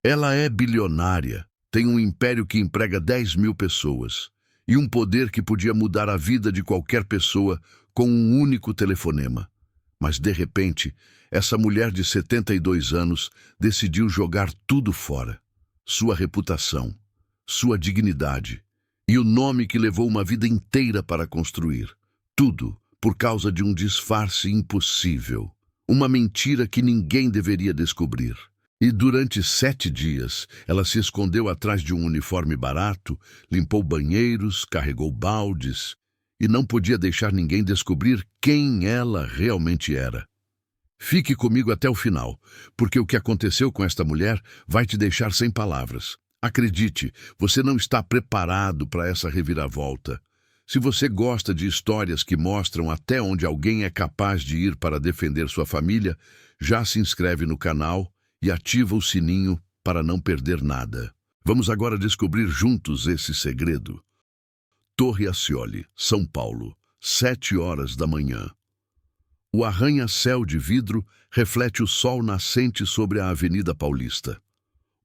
Ela é bilionária, tem um império que emprega 10.000 pessoas e um poder que podia mudar a vida de qualquer pessoa com um único telefonema. Mas, de repente, essa mulher de 72 anos decidiu jogar tudo fora. Sua reputação, sua dignidade e o nome que levou uma vida inteira para construir. Tudo por causa de um disfarce impossível. Uma mentira que ninguém deveria descobrir. E durante 7 dias, ela se escondeu atrás de um uniforme barato, limpou banheiros, carregou baldes e não podia deixar ninguém descobrir quem ela realmente era. Fique comigo até o final, porque o que aconteceu com esta mulher vai te deixar sem palavras. Acredite, você não está preparado para essa reviravolta. Se você gosta de histórias que mostram até onde alguém é capaz de ir para defender sua família, já se inscreve no canal e ativa o sininho para não perder nada. Vamos agora descobrir juntos esse segredo. Torre Ascioli, São Paulo, 7 horas da manhã. O arranha-céu de vidro reflete o sol nascente sobre a Avenida Paulista.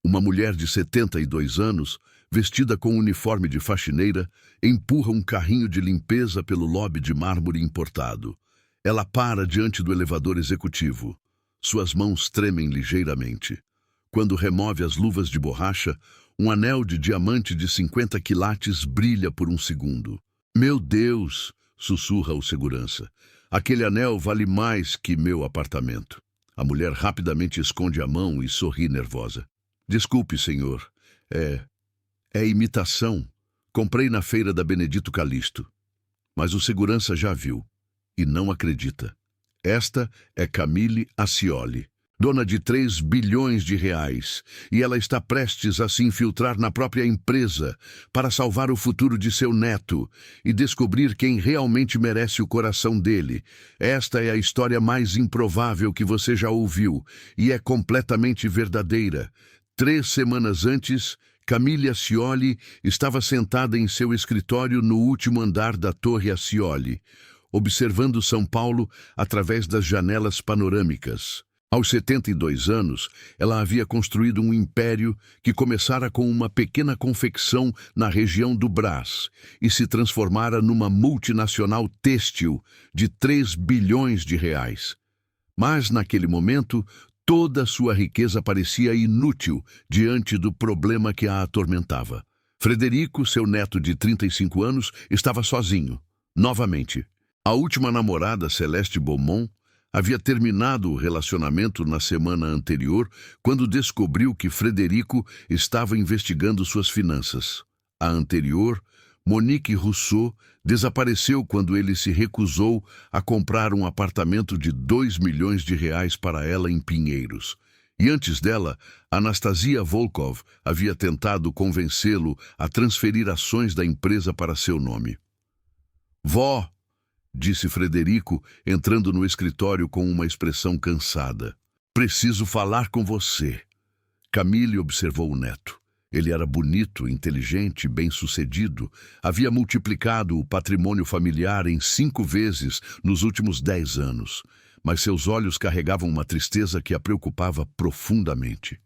Uma mulher de 72 anos, vestida com um uniforme de faxineira, empurra um carrinho de limpeza pelo lobby de mármore importado. Ela para diante do elevador executivo. Suas mãos tremem ligeiramente. Quando remove as luvas de borracha, um anel de diamante de 50 quilates brilha por um segundo. Meu Deus! Sussurra o segurança. Aquele anel vale mais que meu apartamento. A mulher rapidamente esconde a mão e sorri nervosa. Desculpe, senhor. É imitação. Comprei na feira da Benedito Calixto. Mas o segurança já viu e não acredita. Esta é Camille Ascioli, dona de 3 bilhões de reais, e ela está prestes a se infiltrar na própria empresa para salvar o futuro de seu neto e descobrir quem realmente merece o coração dele. Esta é a história mais improvável que você já ouviu e é completamente verdadeira. 3 semanas antes, Camille Ascioli estava sentada em seu escritório no último andar da Torre Ascioli, observando São Paulo através das janelas panorâmicas. Aos 72 anos, ela havia construído um império que começara com uma pequena confecção na região do Brás e se transformara numa multinacional têxtil de 3 bilhões de reais. Mas, naquele momento, toda sua riqueza parecia inútil diante do problema que a atormentava. Frederico, seu neto de 35 anos, estava sozinho, novamente. A última namorada, Celeste Beaumont, havia terminado o relacionamento na semana anterior quando descobriu que Frederico estava investigando suas finanças. A anterior, Monique Rousseau, desapareceu quando ele se recusou a comprar um apartamento de 2 milhões de reais para ela em Pinheiros. E antes dela, Anastasia Volkov havia tentado convencê-lo a transferir ações da empresa para seu nome. Vó, disse Frederico, entrando no escritório com uma expressão cansada. Preciso falar com você. Camille observou o neto. Ele era bonito, inteligente, bem-sucedido. Havia multiplicado o patrimônio familiar em 5 vezes nos últimos 10 anos. Mas seus olhos carregavam uma tristeza que a preocupava profundamente.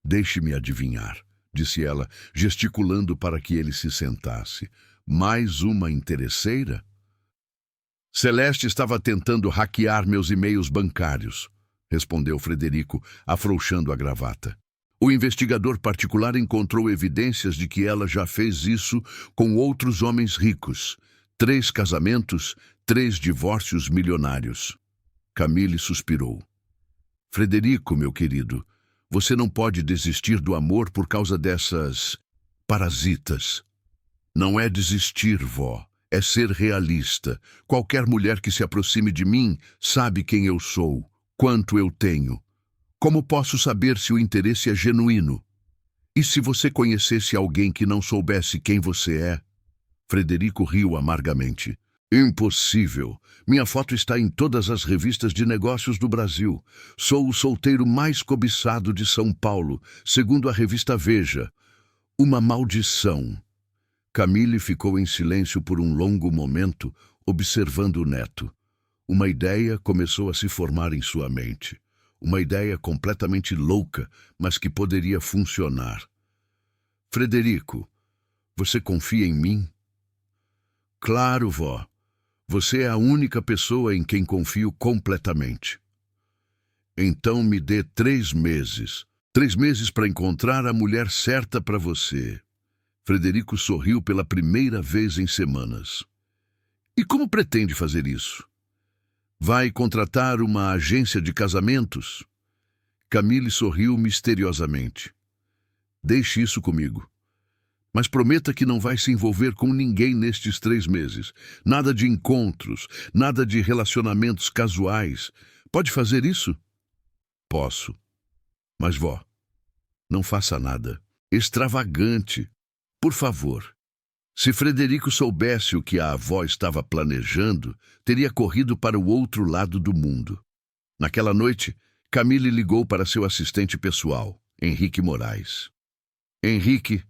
Deixe-me adivinhar, disse ela, gesticulando para que ele se sentasse. Mais uma interesseira? Celeste estava tentando hackear meus e-mails bancários, respondeu Frederico, afrouxando a gravata. O investigador particular encontrou evidências de que ela já fez isso com outros homens ricos. 3 casamentos, 3 divórcios milionários. Camille suspirou. Frederico, meu querido, você não pode desistir do amor por causa dessas parasitas. Não é desistir, vó. É ser realista. Qualquer mulher que se aproxime de mim sabe quem eu sou, quanto eu tenho. Como posso saber se o interesse é genuíno? E se você conhecesse alguém que não soubesse quem você é? Frederico riu amargamente. Impossível. Minha foto está em todas as revistas de negócios do Brasil. Sou o solteiro mais cobiçado de São Paulo, segundo a revista Veja. Uma maldição. Camille ficou em silêncio por um longo momento, observando o neto. Uma ideia começou a se formar em sua mente. Uma ideia completamente louca, mas que poderia funcionar. Frederico, você confia em mim? Claro, vó. Você é a única pessoa em quem confio completamente. Então me dê 3 meses. 3 meses para encontrar a mulher certa para você. Frederico sorriu pela primeira vez em semanas. E como pretende fazer isso? Vai contratar uma agência de casamentos? Camille sorriu misteriosamente. Deixe isso comigo. Mas prometa que não vai se envolver com ninguém nestes 3 meses. Nada de encontros, nada de relacionamentos casuais. Pode fazer isso? Posso. Mas, vó, não faça nada extravagante. Por favor. Se Frederico soubesse o que a avó estava planejando, teria corrido para o outro lado do mundo. Naquela noite, Camille ligou para seu assistente pessoal, Henrique Moraes. Henrique,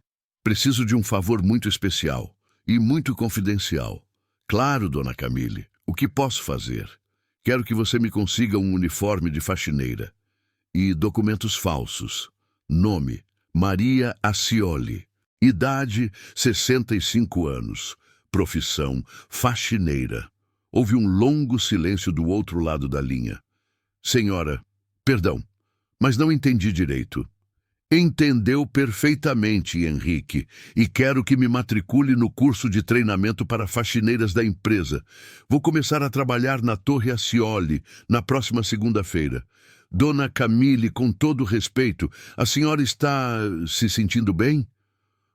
preciso de um favor muito especial e muito confidencial. Claro, dona Camille, o que posso fazer? Quero que você me consiga um uniforme de faxineira e documentos falsos. Nome, Maria Acioli. Idade, 65 anos. Profissão, faxineira. Houve um longo silêncio do outro lado da linha. Senhora, perdão, mas não entendi direito. Entendeu perfeitamente, Henrique, e quero que me matricule no curso de treinamento para faxineiras da empresa. Vou começar a trabalhar na Torre Acioli na próxima segunda-feira. Dona Camille, com todo respeito, a senhora está se sentindo bem?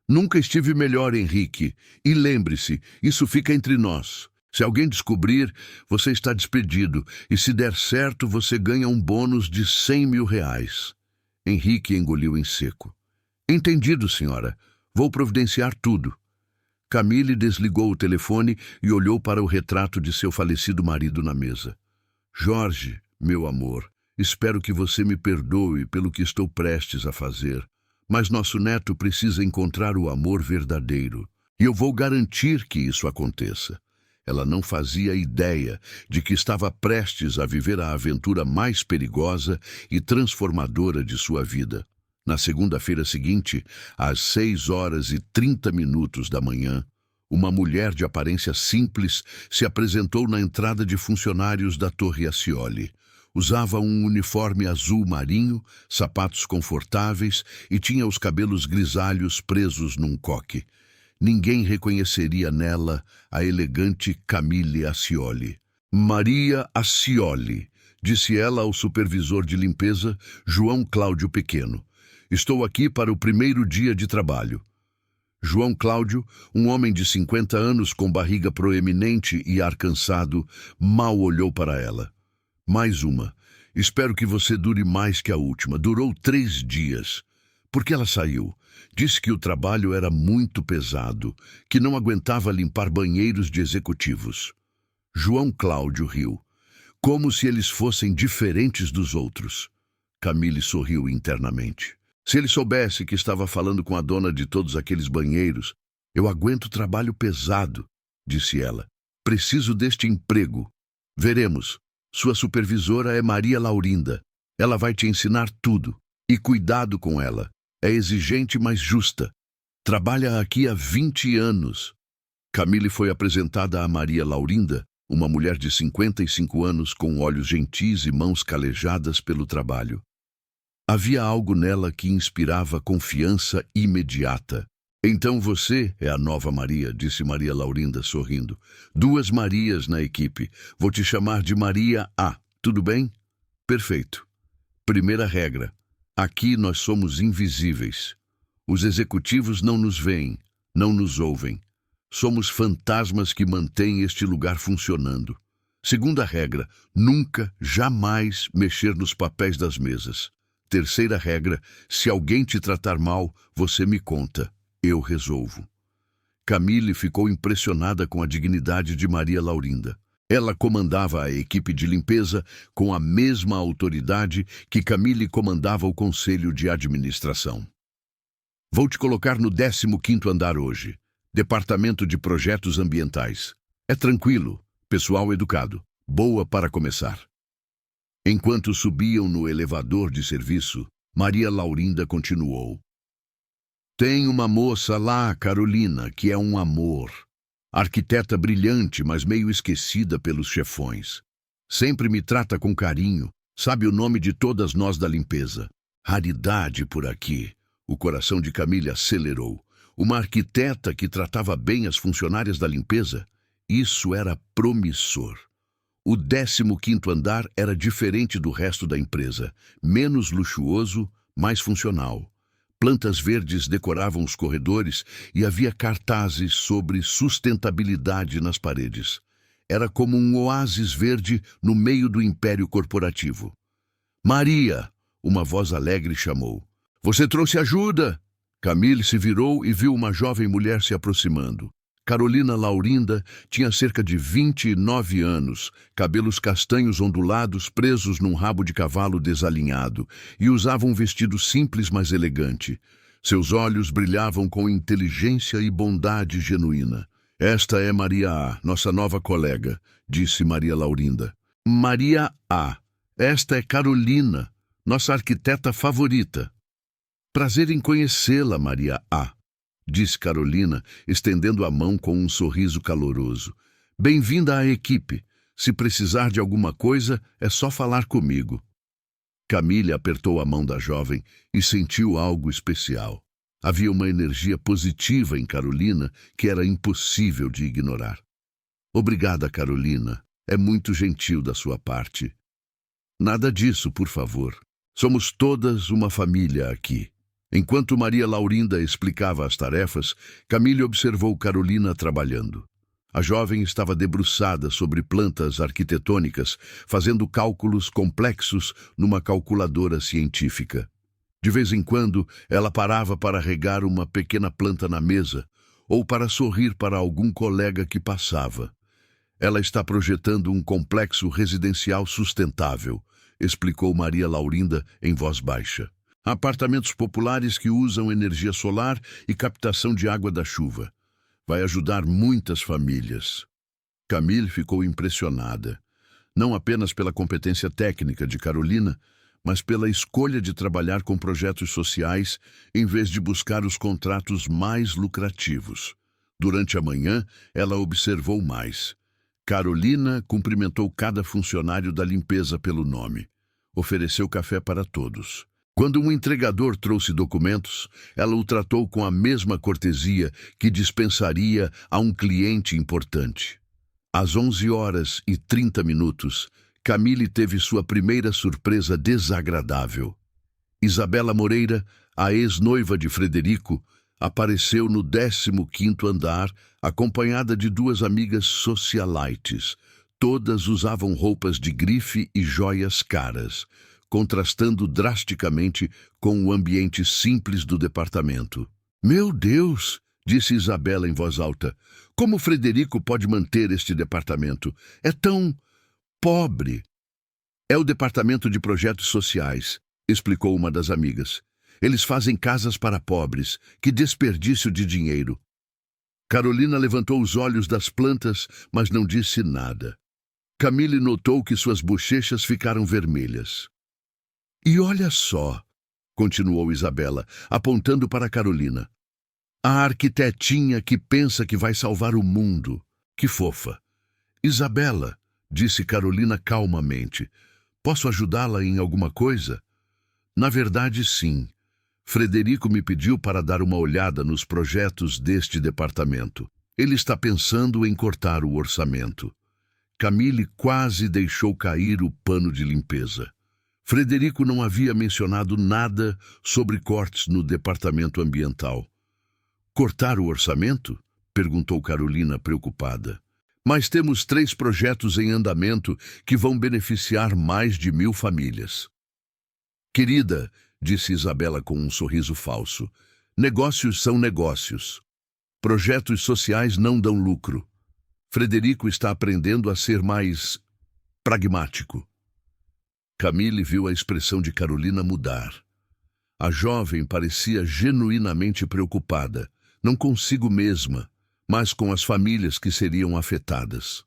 Nunca estive melhor, Henrique. E lembre-se, isso fica entre nós. Se alguém descobrir, você está despedido. E se der certo, você ganha um bônus de 100 mil reais. Henrique engoliu em seco. Entendido, senhora. Vou providenciar tudo. Camille desligou o telefone e olhou para o retrato de seu falecido marido na mesa. Jorge, meu amor, espero que você me perdoe pelo que estou prestes a fazer. Mas nosso neto precisa encontrar o amor verdadeiro, e eu vou garantir que isso aconteça. Ela não fazia ideia de que estava prestes a viver a aventura mais perigosa e transformadora de sua vida. Na segunda-feira seguinte, às 6h30 da manhã, uma mulher de aparência simples se apresentou na entrada de funcionários da Torre Acioli. Usava um uniforme azul marinho, sapatos confortáveis e tinha os cabelos grisalhos presos num coque. Ninguém reconheceria nela a elegante Camille Acioli. Maria Acioli, disse ela ao supervisor de limpeza, João Cláudio Pequeno. Estou aqui para o primeiro dia de trabalho. João Cláudio, um homem de 50 anos com barriga proeminente e ar cansado, mal olhou para ela. Mais uma. Espero que você dure mais que a última. Durou 3 dias. Por que ela saiu? Disse que o trabalho era muito pesado, que não aguentava limpar banheiros de executivos. João Cláudio riu, como se eles fossem diferentes dos outros. Camille sorriu internamente. Se ele soubesse que estava falando com a dona de todos aqueles banheiros, eu aguento trabalho pesado, disse ela. Preciso deste emprego. Veremos. Sua supervisora é Maria Laurinda. Ela vai te ensinar tudo. E cuidado com ela. É exigente, mas justa. Trabalha aqui há 20 anos. Camille foi apresentada a Maria Laurinda, uma mulher de 55 anos com olhos gentis e mãos calejadas pelo trabalho. Havia algo nela que inspirava confiança imediata. Então você é a nova Maria, disse Maria Laurinda sorrindo. 2 Marias na equipe. Vou te chamar de Maria A. Tudo bem? Perfeito. Primeira regra. Aqui nós somos invisíveis. Os executivos não nos veem, não nos ouvem. Somos fantasmas que mantêm este lugar funcionando. Segunda regra. Nunca, jamais mexer nos papéis das mesas. Terceira regra. Se alguém te tratar mal, você me conta. Eu resolvo. Camille ficou impressionada com a dignidade de Maria Laurinda. Ela comandava a equipe de limpeza com a mesma autoridade que Camille comandava o conselho de administração. Vou te colocar no 15º andar hoje. Departamento de Projetos Ambientais. É tranquilo, pessoal educado. Boa para começar. Enquanto subiam no elevador de serviço, Maria Laurinda continuou. Tem uma moça lá, Carolina, que é um amor. Arquiteta brilhante, mas meio esquecida pelos chefões. Sempre me trata com carinho, sabe o nome de todas nós da limpeza. Raridade por aqui. O coração de Camille acelerou. Uma arquiteta que tratava bem as funcionárias da limpeza? Isso era promissor. O 15º andar era diferente do resto da empresa. Menos luxuoso, mais funcional. Plantas verdes decoravam os corredores e havia cartazes sobre sustentabilidade nas paredes. Era como um oásis verde no meio do império corporativo. Maria! Uma voz alegre chamou. Você trouxe ajuda! Camille se virou e viu uma jovem mulher se aproximando. Carolina Laurinda tinha cerca de 29 anos, cabelos castanhos ondulados presos num rabo de cavalo desalinhado, e usava um vestido simples, mas elegante. Seus olhos brilhavam com inteligência e bondade genuína. Esta é Maria A., nossa nova colega, disse Maria Laurinda. Maria A., esta é Carolina, nossa arquiteta favorita. Prazer em conhecê-la, Maria A., disse Carolina, estendendo a mão com um sorriso caloroso. Bem-vinda à equipe. Se precisar de alguma coisa, é só falar comigo. Camille apertou a mão da jovem e sentiu algo especial. Havia uma energia positiva em Carolina que era impossível de ignorar. Obrigada, Carolina. É muito gentil da sua parte. Nada disso, por favor. Somos todas uma família aqui. Enquanto Maria Laurinda explicava as tarefas, Camille observou Carolina trabalhando. A jovem estava debruçada sobre plantas arquitetônicas, fazendo cálculos complexos numa calculadora científica. De vez em quando, ela parava para regar uma pequena planta na mesa, ou para sorrir para algum colega que passava. Ela está projetando um complexo residencial sustentável, explicou Maria Laurinda em voz baixa. Apartamentos populares que usam energia solar e captação de água da chuva. Vai ajudar muitas famílias. Camille ficou impressionada, não apenas pela competência técnica de Carolina, mas pela escolha de trabalhar com projetos sociais em vez de buscar os contratos mais lucrativos. Durante a manhã, ela observou mais. Carolina cumprimentou cada funcionário da limpeza pelo nome. Ofereceu café para todos. Quando um entregador trouxe documentos, ela o tratou com a mesma cortesia que dispensaria a um cliente importante. Às 11h30, Camille teve sua primeira surpresa desagradável. Isabela Moreira, a ex-noiva de Frederico, apareceu no 15º andar, acompanhada de duas amigas socialites. Todas usavam roupas de grife e joias caras, contrastando drasticamente com o ambiente simples do departamento. Meu Deus, disse Isabela em voz alta, como Frederico pode manter este departamento? É tão pobre. É o departamento de projetos sociais, explicou uma das amigas. Eles fazem casas para pobres. Que desperdício de dinheiro. Carolina levantou os olhos das plantas, mas não disse nada. Camille notou que suas bochechas ficaram vermelhas. E olha só, continuou Isabela, apontando para Carolina. A arquitetinha que pensa que vai salvar o mundo. Que fofa. Isabela, disse Carolina calmamente, posso ajudá-la em alguma coisa? Na verdade, sim. Frederico me pediu para dar uma olhada nos projetos deste departamento. Ele está pensando em cortar o orçamento. Camille quase deixou cair o pano de limpeza. Frederico não havia mencionado nada sobre cortes no departamento ambiental. Cortar o orçamento? Perguntou Carolina, preocupada. Mas temos 3 projetos em andamento que vão beneficiar mais de 1000 famílias. Querida, disse Isabela com um sorriso falso, negócios são negócios. Projetos sociais não dão lucro. Frederico está aprendendo a ser mais pragmático. Camille viu a expressão de Carolina mudar. A jovem parecia genuinamente preocupada, não consigo mesma, mas com as famílias que seriam afetadas.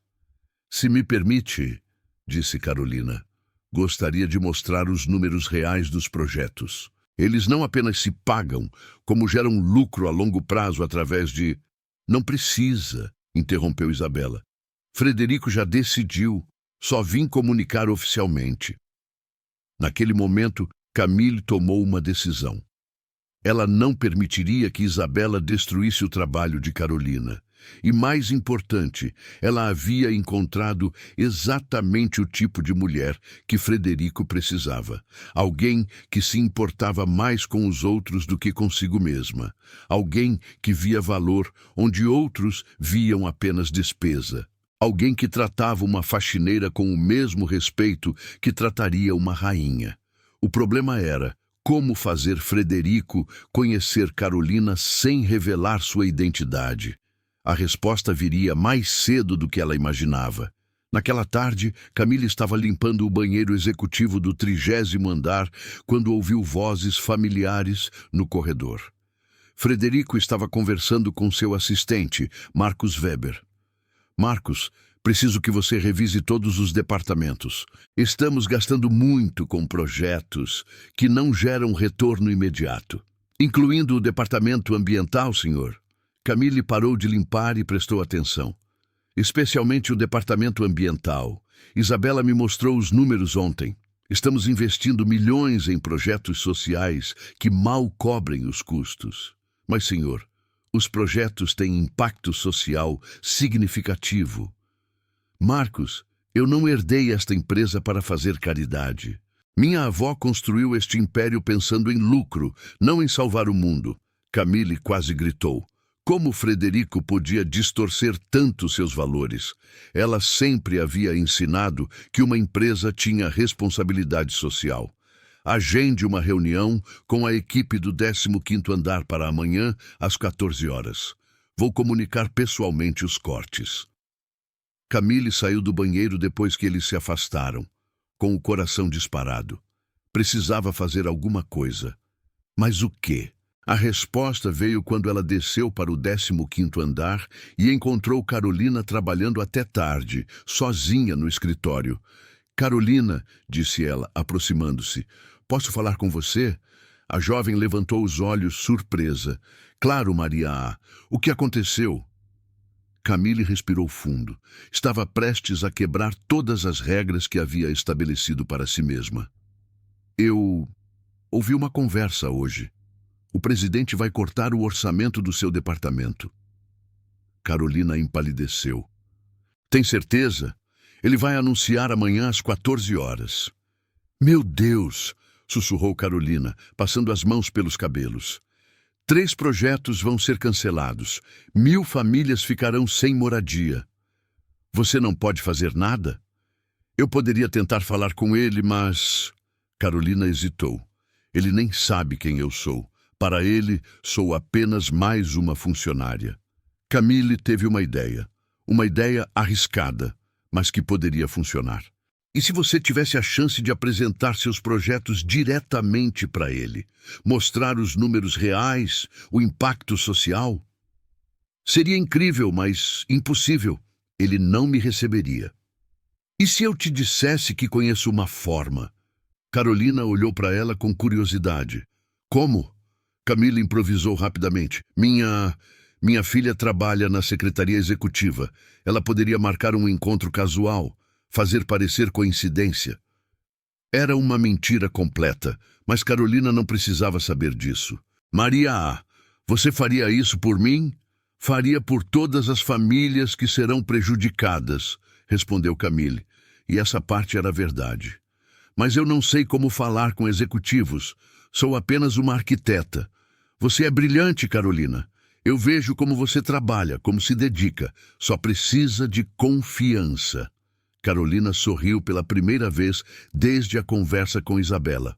Se me permite, disse Carolina, Gostaria de mostrar os números reais dos projetos. Eles não apenas se pagam, como geram lucro a longo prazo através de... Não precisa, interrompeu Isabela. Frederico já decidiu. Só vim comunicar oficialmente. Naquele momento, Camille tomou uma decisão. Ela não permitiria que Isabela destruísse o trabalho de Carolina. E, mais importante, ela havia encontrado exatamente o tipo de mulher que Frederico precisava. Alguém que se importava mais com os outros do que consigo mesma. Alguém que via valor onde outros viam apenas despesa. Alguém que tratava uma faxineira com o mesmo respeito que trataria uma rainha. O problema era como fazer Frederico conhecer Carolina sem revelar sua identidade. A resposta viria mais cedo do que ela imaginava. Naquela tarde, Camille estava limpando o banheiro executivo do 30º andar quando ouviu vozes familiares no corredor. Frederico estava conversando com seu assistente, Marcus Weber. Marcus, preciso que você revise todos os departamentos. Estamos gastando muito com projetos que não geram retorno imediato. Incluindo o departamento ambiental, senhor. Camille parou de limpar e prestou atenção. Especialmente o departamento ambiental. Isabela me mostrou os números ontem. Estamos investindo milhões em projetos sociais que mal cobrem os custos. Mas, senhor, os projetos têm impacto social significativo. Marcos, eu não herdei esta empresa para fazer caridade. Minha avó construiu este império pensando em lucro, não em salvar o mundo. Camille quase gritou. Como Frederico podia distorcer tanto seus valores? Ela sempre havia ensinado que uma empresa tinha responsabilidade social. Agende uma reunião com a equipe do 15º andar para amanhã, às 14 horas. Vou comunicar pessoalmente os cortes. Camille saiu do banheiro depois que eles se afastaram, com o coração disparado. Precisava fazer alguma coisa. Mas o quê? A resposta veio quando ela desceu para o 15º andar e encontrou Carolina trabalhando até tarde, sozinha no escritório. Carolina, disse ela, aproximando-se, posso falar com você? A jovem levantou os olhos, surpresa. Claro, Maria A. O que aconteceu? Camille respirou fundo. Estava prestes a quebrar todas as regras que havia estabelecido para si mesma. Eu ouvi uma conversa hoje. O presidente vai cortar o orçamento do seu departamento. Carolina empalideceu. Tem certeza? Ele vai anunciar amanhã às 14 horas. Meu Deus! Sussurrou Carolina, passando as mãos pelos cabelos. 3 projetos vão ser cancelados. 1000 famílias ficarão sem moradia. Você não pode fazer nada? Eu poderia tentar falar com ele, mas... Carolina hesitou. Ele nem sabe quem eu sou. Para ele, sou apenas mais uma funcionária. Camille teve uma ideia arriscada, mas que poderia funcionar. E se você tivesse a chance de apresentar seus projetos diretamente para ele? Mostrar os números reais, o impacto social? Seria incrível, mas impossível. Ele não me receberia. E se eu te dissesse que conheço uma forma? Carolina olhou para ela com curiosidade. Como? Camille improvisou rapidamente. Minha filha trabalha na secretaria executiva. Ela poderia marcar um encontro casual, fazer parecer coincidência. Era uma mentira completa, mas Carolina não precisava saber disso. Maria A., você faria isso por mim? Faria por todas as famílias que serão prejudicadas, respondeu Camille. E essa parte era verdade. Mas eu não sei como falar com executivos. Sou apenas uma arquiteta. Você é brilhante, Carolina. Eu vejo como você trabalha, como se dedica. Só precisa de confiança. Carolina sorriu pela primeira vez desde a conversa com Isabela.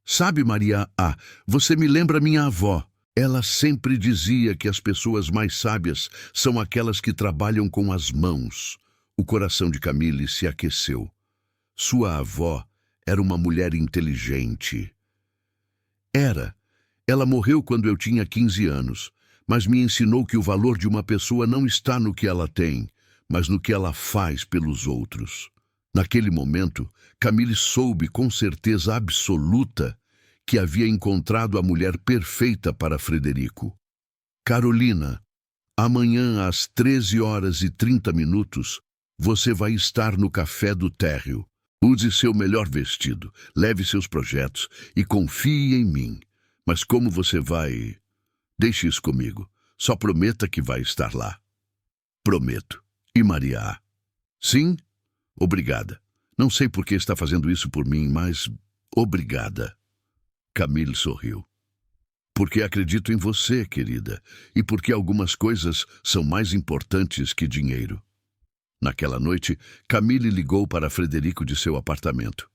Sabe, Maria A., você me lembra minha avó. Ela sempre dizia que as pessoas mais sábias são aquelas que trabalham com as mãos. O coração de Camille se aqueceu. Sua avó era uma mulher inteligente. Ela morreu quando eu tinha 15 anos, mas me ensinou que o valor de uma pessoa não está no que ela tem, mas no que ela faz pelos outros. Naquele momento, Camille soube com certeza absoluta que havia encontrado a mulher perfeita para Frederico. Carolina, amanhã às 13h30, você vai estar no Café do Térreo. Use seu melhor vestido, leve seus projetos e confie em mim. Mas como você vai... Deixe isso comigo. Só prometa que vai estar lá. Prometo. E Maria? Sim? Obrigada. Não sei por que está fazendo isso por mim, mas... Obrigada. Camille sorriu. Porque acredito em você, querida, e porque algumas coisas são mais importantes que dinheiro. Naquela noite, Camille ligou para Frederico de seu apartamento.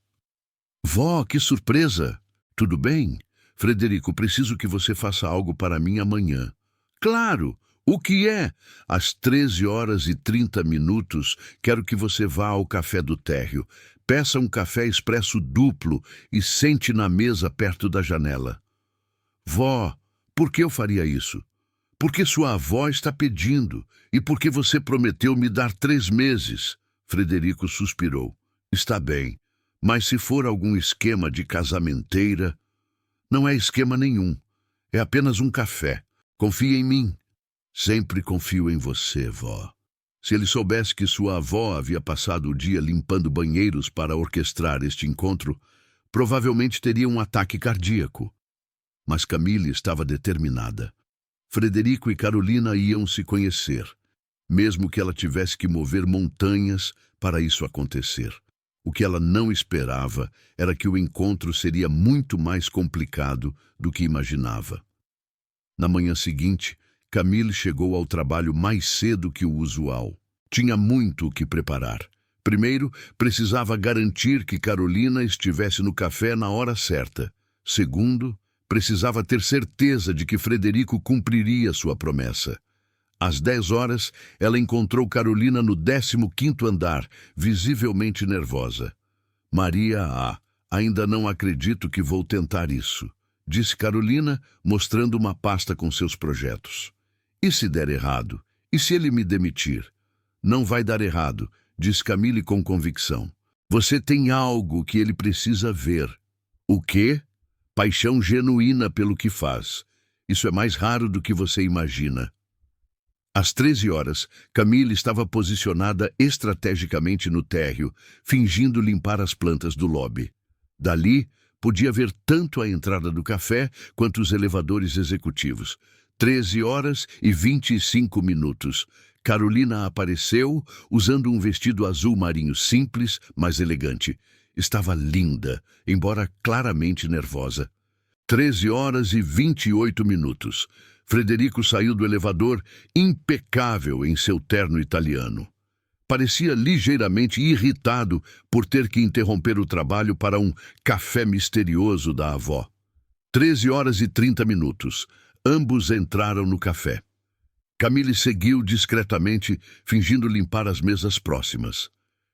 Vó, que surpresa! Tudo bem? Frederico, preciso que você faça algo para mim amanhã. Claro! O que é? Às 13h30, quero que você vá ao Café do Térreo. Peça um café expresso duplo e sente na mesa perto da janela. Vó, por que eu faria isso? Porque sua avó está pedindo e porque você prometeu me dar 3 meses. Frederico suspirou. Está bem, mas se for algum esquema de casamenteira... Não é esquema nenhum. É apenas um café. Confie em mim. Sempre confio em você, vó. Se ele soubesse que sua avó havia passado o dia limpando banheiros para orquestrar este encontro, provavelmente teria um ataque cardíaco. Mas Camille estava determinada. Frederico e Carolina iam se conhecer, mesmo que ela tivesse que mover montanhas para isso acontecer. O que ela não esperava era que o encontro seria muito mais complicado do que imaginava. Na manhã seguinte, Camille chegou ao trabalho mais cedo que o usual. Tinha muito o que preparar. Primeiro, precisava garantir que Carolina estivesse no café na hora certa. Segundo, precisava ter certeza de que Frederico cumpriria sua promessa. Às 10h, ela encontrou Carolina no 15º andar, visivelmente nervosa. Maria, ainda não acredito que vou tentar isso, disse Carolina, mostrando uma pasta com seus projetos. E se der errado? E se ele me demitir? Não vai dar errado, disse Camille com convicção. Você tem algo que ele precisa ver. O quê? Paixão genuína pelo que faz. Isso é mais raro do que você imagina. Às 13h, Camille estava posicionada estrategicamente no térreo, fingindo limpar as plantas do lobby. Dali, podia ver tanto a entrada do café quanto os elevadores executivos. 13h25. Carolina apareceu, usando um vestido azul marinho simples, mas elegante. Estava linda, embora claramente nervosa. 13h28. Frederico saiu do elevador impecável em seu terno italiano. Parecia ligeiramente irritado por ter que interromper o trabalho para um café misterioso da avó. 13h30. Ambos entraram no café. Camille seguiu discretamente, fingindo limpar as mesas próximas.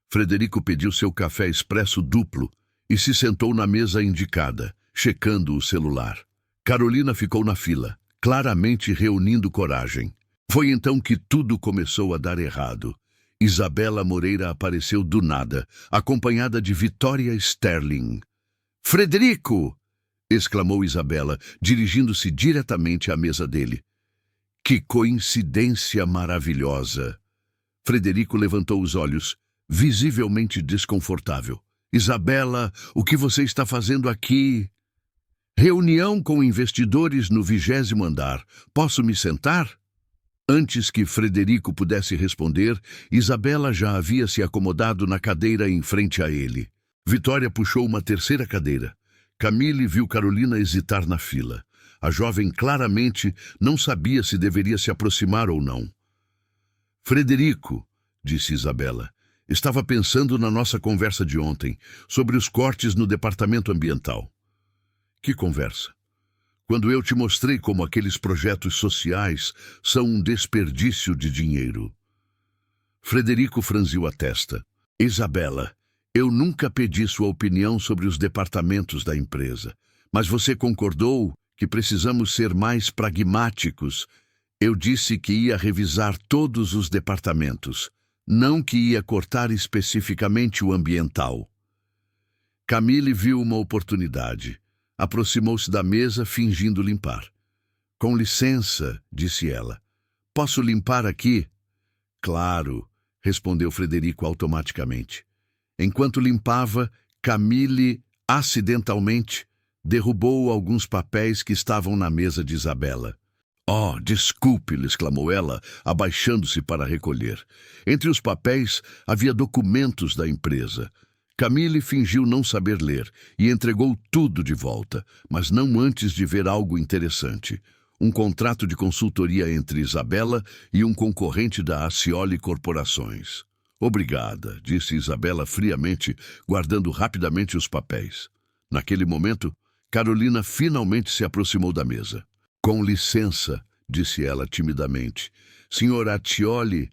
Frederico pediu seu café expresso duplo e se sentou na mesa indicada, checando o celular. Carolina ficou na fila, claramente reunindo coragem. Foi então que tudo começou a dar errado. Isabela Moreira apareceu do nada, acompanhada de Vitória Sterling. "Frederico!" exclamou Isabela, dirigindo-se diretamente à mesa dele. Que coincidência maravilhosa! Frederico levantou os olhos, visivelmente desconfortável. "Isabela, o que você está fazendo aqui?" "Reunião com investidores no 20º andar. Posso me sentar?" Antes que Frederico pudesse responder, Isabela já havia se acomodado na cadeira em frente a ele. Vitória puxou uma terceira cadeira. Camille viu Carolina hesitar na fila. A jovem claramente não sabia se deveria se aproximar ou não. "Frederico", disse Isabela, "estava pensando na nossa conversa de ontem, sobre os cortes no departamento ambiental." "Que conversa?" "Quando eu te mostrei como aqueles projetos sociais são um desperdício de dinheiro." Frederico franziu a testa. "Isabela, eu nunca pedi sua opinião sobre os departamentos da empresa, mas você concordou que precisamos ser mais pragmáticos. Eu disse que ia revisar todos os departamentos. não que ia cortar especificamente o ambiental. Camille viu uma oportunidade. Aproximou-se da mesa, fingindo limpar. Com licença, disse ela. Posso limpar aqui? Claro, respondeu Frederico automaticamente. Enquanto limpava, Camille, acidentalmente, derrubou alguns papéis que estavam na mesa de Isabela. Oh, desculpe-lhe, exclamou ela, abaixando-se para recolher. Entre os papéis havia documentos da empresa. Camille fingiu não saber ler e entregou tudo de volta, mas não antes de ver algo interessante. Um contrato de consultoria entre Isabela e um concorrente da Acioli Corporações. Obrigada, disse Isabela friamente, guardando rapidamente os papéis. Naquele momento, Carolina finalmente se aproximou da mesa. Com licença, disse ela timidamente. Senhor Acioli.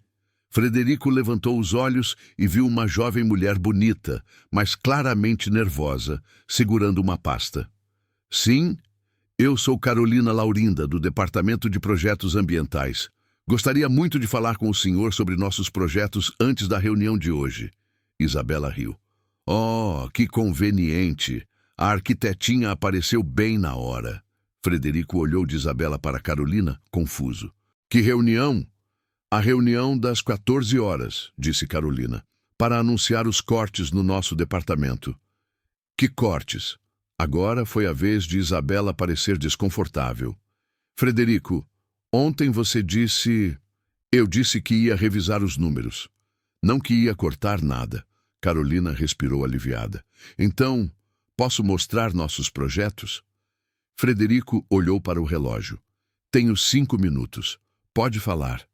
Frederico levantou os olhos e viu uma jovem mulher bonita, mas claramente nervosa, segurando uma pasta. Sim, eu sou Carolina Laurinda, do Departamento de Projetos Ambientais. Gostaria muito de falar com o senhor sobre nossos projetos antes da reunião de hoje. Isabela riu. Oh, que conveniente! A arquitetinha apareceu bem na hora. Frederico olhou de Isabela para Carolina, confuso. Que reunião? A reunião das 14 horas, disse Carolina, para anunciar os cortes no nosso departamento. Que cortes? Agora foi a vez de Isabela parecer desconfortável. Frederico, ontem você disse... Eu disse que ia revisar os números. Não que ia cortar nada. Carolina respirou aliviada. Então, posso mostrar nossos projetos? Frederico olhou para o relógio. Tenho 5 minutos. Pode falar.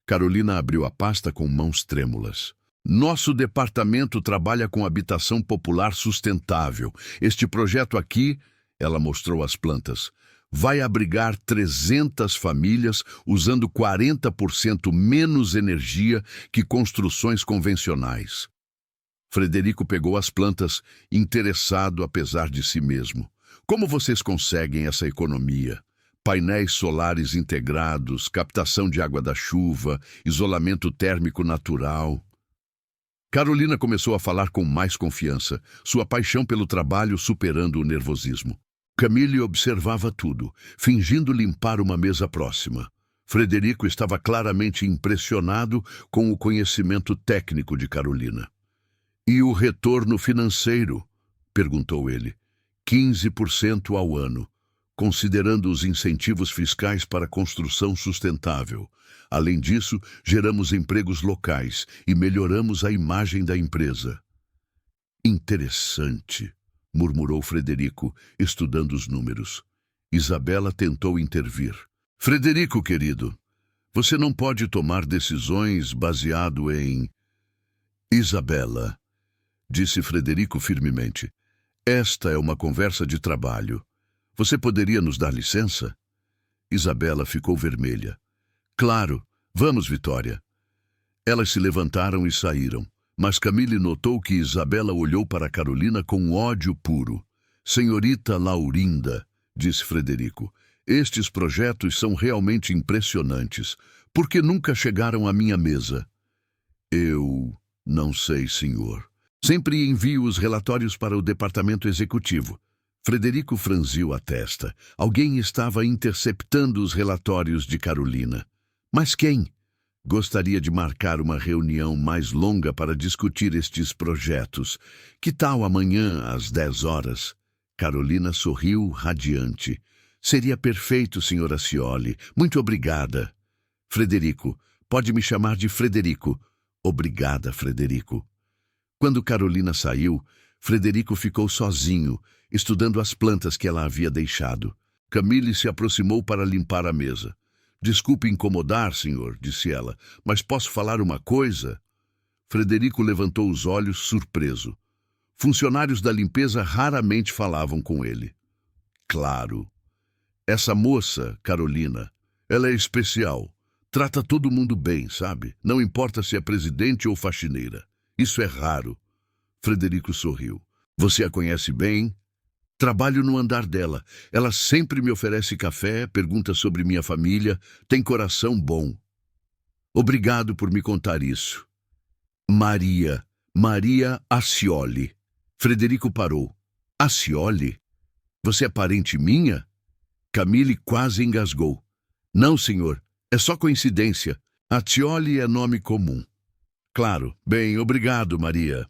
Carolina abriu a pasta com mãos trêmulas. Nosso departamento trabalha com habitação popular sustentável. Este projeto aqui, ela mostrou as plantas, vai abrigar 300 famílias usando 40% menos energia que construções convencionais. Frederico pegou as plantas, interessado apesar de si mesmo. Como vocês conseguem essa economia? Painéis solares integrados, captação de água da chuva, isolamento térmico natural. Carolina começou a falar com mais confiança, sua paixão pelo trabalho superando o nervosismo. Camille observava tudo, fingindo limpar uma mesa próxima. Frederico estava claramente impressionado com o conhecimento técnico de Carolina. E o retorno financeiro? Perguntou ele. 15% ao ano, considerando os incentivos fiscais para a construção sustentável. Além disso, geramos empregos locais e melhoramos a imagem da empresa. Interessante, murmurou Frederico, estudando os números. Isabela tentou intervir. Frederico, querido, você não pode tomar decisões baseado em... Isabela, disse Frederico firmemente. Esta é uma conversa de trabalho. Você poderia nos dar licença? Isabela ficou vermelha. Claro, vamos, Vitória. Elas se levantaram e saíram, mas Camille notou que Isabela olhou para Carolina com ódio puro. Senhorita Laurinda, disse Frederico, estes projetos são realmente impressionantes. Por que nunca chegaram à minha mesa? Eu não sei, senhor. Sempre envio os relatórios para o departamento executivo. Frederico franziu a testa. Alguém estava interceptando os relatórios de Carolina. Mas quem? Gostaria de marcar uma reunião mais longa para discutir estes projetos. Que tal amanhã, às 10 horas? Carolina sorriu radiante. Seria perfeito, senhora Acioli. Muito obrigada. Frederico, pode me chamar de Frederico. Obrigada, Frederico. Quando Carolina saiu, Frederico ficou sozinho, estudando as plantas que ela havia deixado. Camille se aproximou para limpar a mesa. Desculpe incomodar, senhor, disse ela, mas posso falar uma coisa? Frederico levantou os olhos, surpreso. Funcionários da limpeza raramente falavam com ele. Claro. Essa moça, Carolina, ela é especial. Trata todo mundo bem, sabe? Não importa se é presidente ou faxineira. Isso é raro. Frederico sorriu. Você a conhece bem? Trabalho no andar dela. Ela sempre me oferece café, pergunta sobre minha família, tem coração bom. Obrigado por me contar isso. Maria Acioli. Frederico parou. Acioli? Você é parente minha? Camille quase engasgou. Não, senhor. É só coincidência. Acioli é nome comum. Claro. Bem, obrigado, Maria.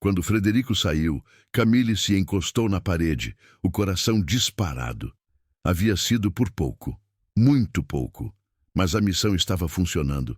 Quando Frederico saiu, Camille se encostou na parede, o coração disparado. Havia sido por pouco. Muito pouco. Mas a missão estava funcionando.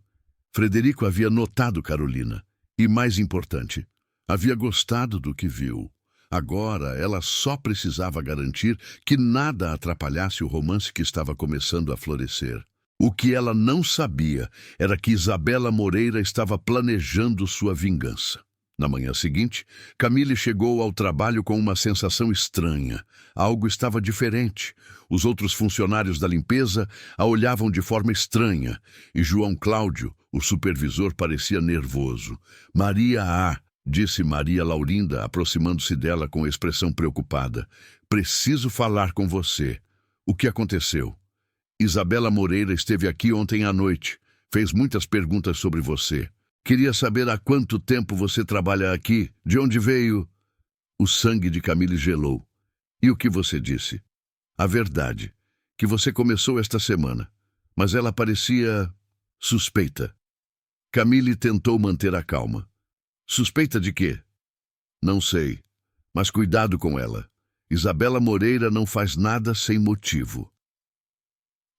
Frederico havia notado Carolina. E, mais importante, havia gostado do que viu. Agora, ela só precisava garantir que nada atrapalhasse o romance que estava começando a florescer. O que ela não sabia era que Isabela Moreira estava planejando sua vingança. Na manhã seguinte, Camille chegou ao trabalho com uma sensação estranha. Algo estava diferente. Os outros funcionários da limpeza a olhavam de forma estranha, e João Cláudio, o supervisor, parecia nervoso. Maria, disse Maria Laurinda, aproximando-se dela com expressão preocupada. Preciso falar com você. O que aconteceu? Isabela Moreira esteve aqui ontem à noite. Fez muitas perguntas sobre você. Queria saber há quanto tempo você trabalha aqui, de onde veio. O sangue de Camille gelou. E o que você disse? A verdade, que você começou esta semana, mas ela parecia suspeita. Camille tentou manter a calma. Suspeita de quê? Não sei, mas cuidado com ela. Isabela Moreira não faz nada sem motivo.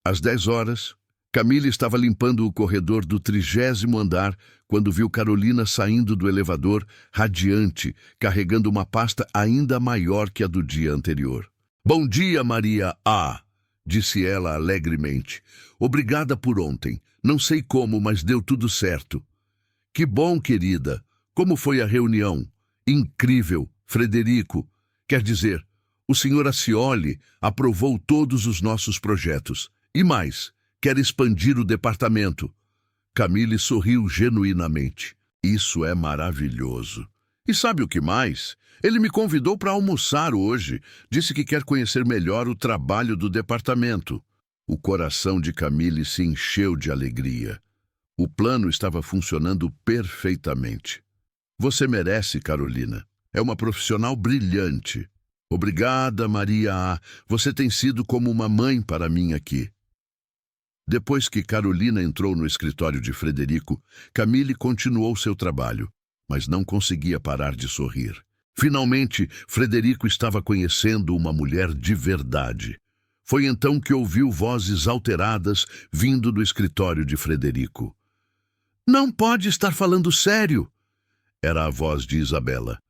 Às 10 horas, Camille estava limpando o corredor do 30º andar quando viu Carolina saindo do elevador, radiante, carregando uma pasta ainda maior que a do dia anterior. Bom dia, Maria A., disse ela alegremente. Obrigada por ontem. Não sei como, mas deu tudo certo. Que bom, querida. Como foi a reunião? Incrível, Frederico. Quer dizer, o senhor Acioli aprovou todos os nossos projetos. E mais, quer expandir o departamento. Camille sorriu genuinamente. Isso é maravilhoso. E sabe o que mais? Ele me convidou para almoçar hoje. Disse que quer conhecer melhor o trabalho do departamento. O coração de Camille se encheu de alegria. O plano estava funcionando perfeitamente. Você merece, Carolina. É uma profissional brilhante. Obrigada, Maria. Você tem sido como uma mãe para mim aqui. Depois que Carolina entrou no escritório de Frederico, Camille continuou seu trabalho, mas não conseguia parar de sorrir. Finalmente, Frederico estava conhecendo uma mulher de verdade. Foi então que ouviu vozes alteradas vindo do escritório de Frederico. Não pode estar falando sério! Era a voz de Isabela.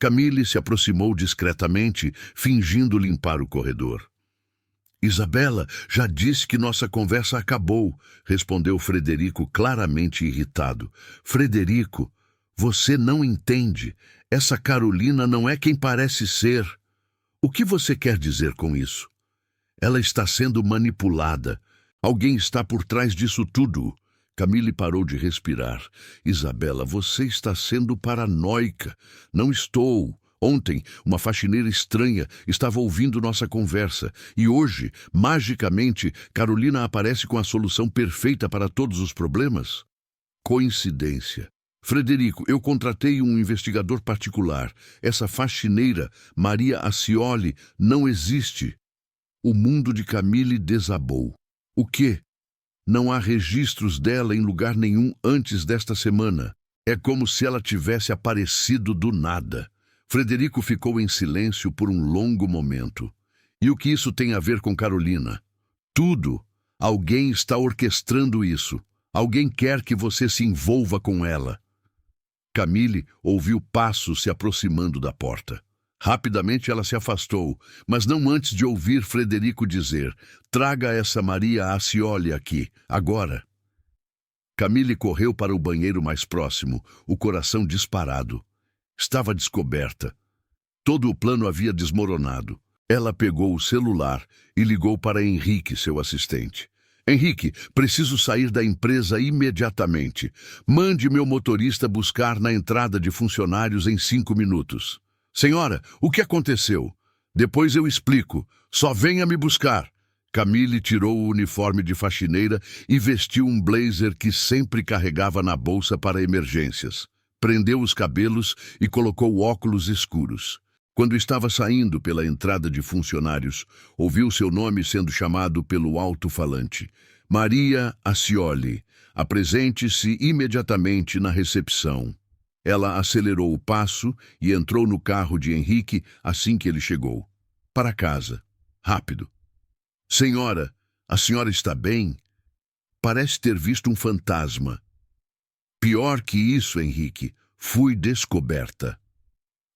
Camille se aproximou discretamente, fingindo limpar o corredor. Isabela já disse que nossa conversa acabou, respondeu Frederico claramente irritado. Frederico, você não entende. Essa Carolina não é quem parece ser. O que você quer dizer com isso? Ela está sendo manipulada. Alguém está por trás disso tudo. Camille parou de respirar. Isabela, você está sendo paranoica. Não estou. Ontem, uma faxineira estranha estava ouvindo nossa conversa e hoje, magicamente, Carolina aparece com a solução perfeita para todos os problemas? Coincidência. Frederico, eu contratei um investigador particular. Essa faxineira, Maria Acioli, não existe. O mundo de Camille desabou. O quê? Não há registros dela em lugar nenhum antes desta semana. É como se ela tivesse aparecido do nada. Frederico ficou em silêncio por um longo momento. E o que isso tem a ver com Carolina? Tudo. Alguém está orquestrando isso. Alguém quer que você se envolva com ela. Camille ouviu passos se aproximando da porta. Rapidamente ela se afastou, mas não antes de ouvir Frederico dizer: traga essa Maria Acioli aqui, agora. Camille correu para o banheiro mais próximo, o coração disparado. Estava descoberta. Todo o plano havia desmoronado. Ela pegou o celular e ligou para Henrique, seu assistente. Henrique, preciso sair da empresa imediatamente. Mande meu motorista buscar na entrada de funcionários em 5 minutos. Senhora, o que aconteceu? Depois eu explico. Só venha me buscar. Camille tirou o uniforme de faxineira e vestiu um blazer que sempre carregava na bolsa para emergências. Prendeu os cabelos e colocou óculos escuros. Quando estava saindo pela entrada de funcionários, ouviu seu nome sendo chamado pelo alto-falante. Maria Acioli, apresente-se imediatamente na recepção. Ela acelerou o passo e entrou no carro de Henrique assim que ele chegou. Para casa. Rápido. Senhora, a senhora está bem? Parece ter visto um fantasma. Pior que isso, Henrique, fui descoberta.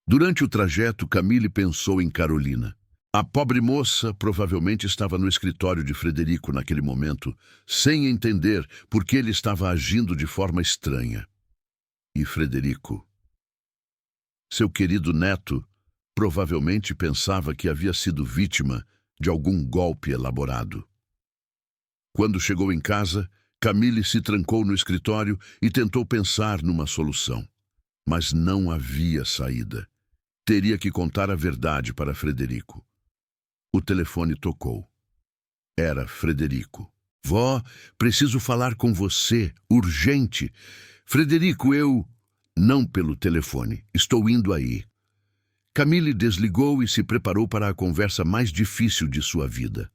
Durante o trajeto, Camille pensou em Carolina. A pobre moça provavelmente estava no escritório de Frederico naquele momento, sem entender por que ele estava agindo de forma estranha. E Frederico, seu querido neto, provavelmente pensava que havia sido vítima de algum golpe elaborado. Quando chegou em casa, Camille se trancou no escritório e tentou pensar numa solução. Mas não havia saída. Teria que contar a verdade para Frederico. O telefone tocou. Era Frederico. Vó, preciso falar com você, urgente. Frederico, eu... Não pelo telefone, estou indo aí. Camille desligou e se preparou para a conversa mais difícil de sua vida.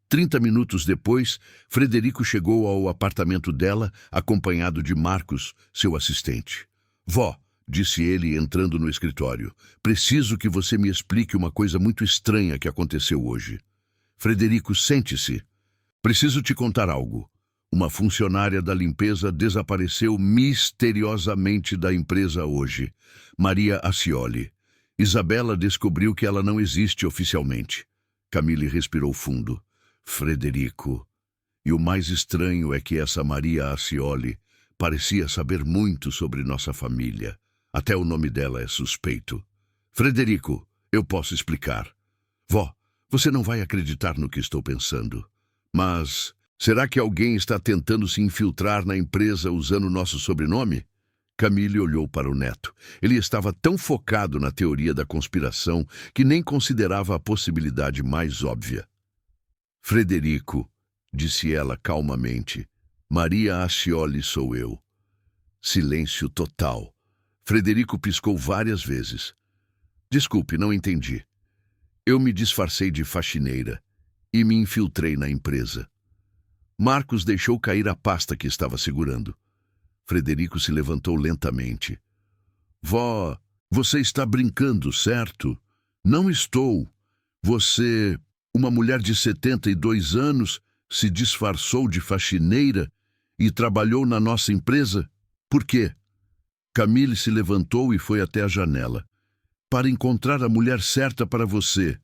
30 minutos depois, Frederico chegou ao apartamento dela, acompanhado de Marcos, seu assistente. Vó, disse ele entrando no escritório, preciso que você me explique uma coisa muito estranha que aconteceu hoje. Frederico, sente-se. Preciso te contar algo. Uma funcionária da limpeza desapareceu misteriosamente da empresa hoje. Maria Acioli. Isabela descobriu que ela não existe oficialmente. Camille respirou fundo. Frederico. E o mais estranho é que essa Maria Acioli parecia saber muito sobre nossa família. Até o nome dela é suspeito. Frederico, eu posso explicar. Vó, você não vai acreditar no que estou pensando. Mas será que alguém está tentando se infiltrar na empresa usando nosso sobrenome? Camille olhou para o neto. Ele estava tão focado na teoria da conspiração que nem considerava a possibilidade mais óbvia. Frederico, disse ela calmamente, Maria Acioli sou eu. Silêncio total. Frederico piscou várias vezes. Desculpe, não entendi. Eu me disfarcei de faxineira e me infiltrei na empresa. Marcos deixou cair a pasta que estava segurando. Frederico se levantou lentamente. Vó, você está brincando, certo? Não estou. Você, uma mulher de 72 anos, se disfarçou de faxineira e trabalhou na nossa empresa? Por quê? Camille se levantou e foi até a janela. Para encontrar a mulher certa para você.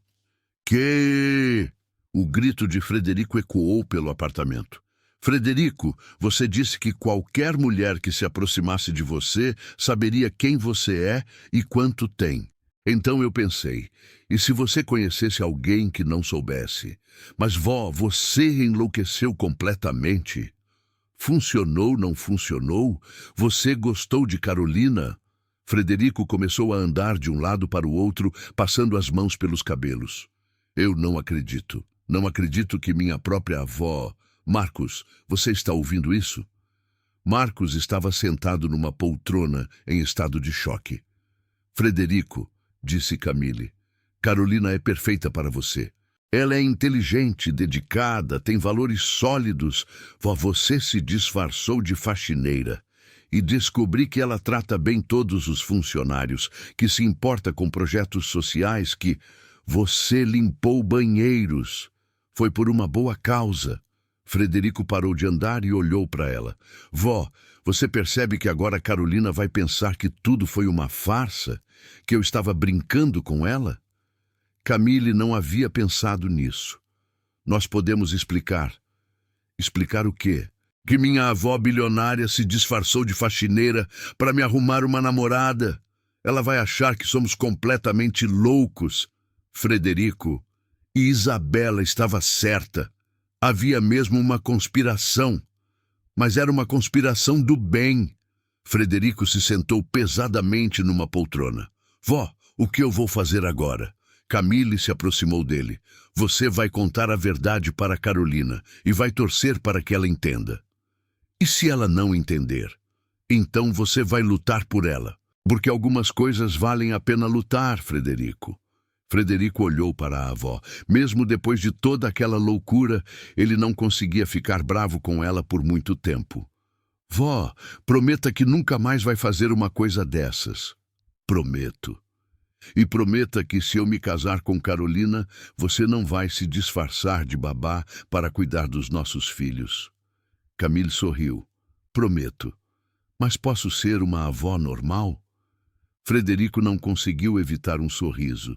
Que? O grito de Frederico ecoou pelo apartamento. Frederico, você disse que qualquer mulher que se aproximasse de você saberia quem você é e quanto tem. Então eu pensei, e se você conhecesse alguém que não soubesse? Mas, vó, você enlouqueceu completamente. Funcionou, não funcionou? Você gostou de Carolina? Frederico começou a andar de um lado para o outro, passando as mãos pelos cabelos. Eu não acredito. Não acredito que minha própria avó... Marcos, você está ouvindo isso? Marcos estava sentado numa poltrona em estado de choque. Frederico, disse Camille, Carolina é perfeita para você. Ela é inteligente, dedicada, tem valores sólidos. Você se disfarçou de faxineira. E descobri que ela trata bem todos os funcionários, que se importa com projetos sociais, que você limpou banheiros. Foi por uma boa causa. Frederico parou de andar e olhou para ela. Vó, você percebe que agora Carolina vai pensar que tudo foi uma farsa? Que eu estava brincando com ela? Camille não havia pensado nisso. Nós podemos explicar. Explicar o quê? Que minha avó bilionária se disfarçou de faxineira para me arrumar uma namorada. Ela vai achar que somos completamente loucos. Frederico, e Isabela estava certa. Havia mesmo uma conspiração. Mas era uma conspiração do bem. Frederico se sentou pesadamente numa poltrona. Vó, o que eu vou fazer agora? Camille se aproximou dele. Você vai contar a verdade para Carolina e vai torcer para que ela entenda. E se ela não entender? Então você vai lutar por ela. Porque algumas coisas valem a pena lutar, Frederico. Frederico olhou para a avó. Mesmo depois de toda aquela loucura, ele não conseguia ficar bravo com ela por muito tempo. Vó, prometa que nunca mais vai fazer uma coisa dessas. Prometo. E prometa que se eu me casar com Carolina, você não vai se disfarçar de babá para cuidar dos nossos filhos. Camille sorriu. Prometo. Mas posso ser uma avó normal? Frederico não conseguiu evitar um sorriso.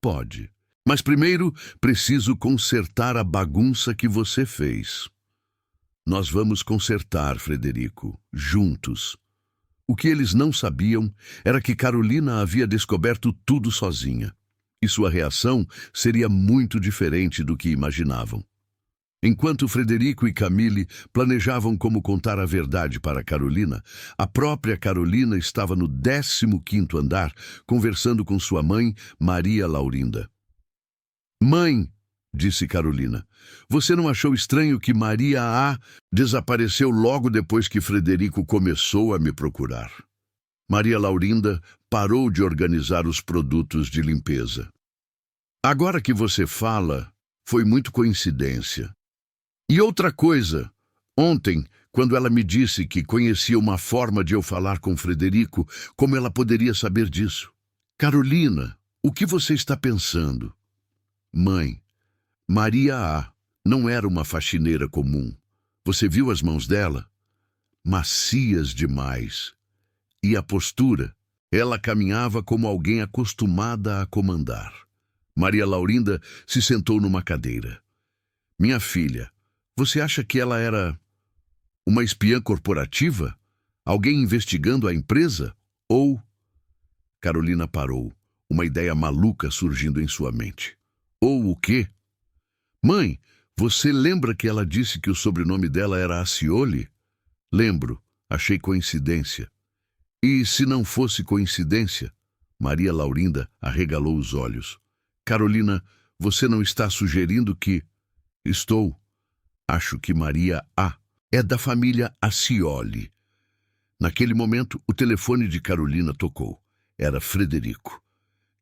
Pode. Mas primeiro preciso consertar a bagunça que você fez. Nós vamos consertar, Frederico, juntos. O que eles não sabiam era que Carolina havia descoberto tudo sozinha, e sua reação seria muito diferente do que imaginavam. Enquanto Frederico e Camille planejavam como contar a verdade para Carolina, a própria Carolina estava no 15º andar, conversando com sua mãe, Maria Laurinda. Mãe, disse Carolina, você não achou estranho que Maria A desapareceu logo depois que Frederico começou a me procurar? Maria Laurinda parou de organizar os produtos de limpeza. Agora que você fala, foi muito coincidência. E outra coisa, ontem, quando ela me disse que conhecia uma forma de eu falar com Frederico, como ela poderia saber disso? Carolina, o que você está pensando? Mãe, Maria A não era uma faxineira comum. Você viu as mãos dela? Macias demais. E a postura? Ela caminhava como alguém acostumada a comandar. Maria Laurinda se sentou numa cadeira. Minha filha, você acha que ela era uma espiã corporativa? Alguém investigando a empresa? Ou... Carolina parou, uma ideia maluca surgindo em sua mente. Ou o quê? Mãe, você lembra que ela disse que o sobrenome dela era Acioli? Lembro, achei coincidência. E se não fosse coincidência? Maria Laurinda arregalou os olhos. Carolina, você não está sugerindo que... Estou. Acho que Maria A é da família Acioli. Naquele momento, o telefone de Carolina tocou. Era Frederico.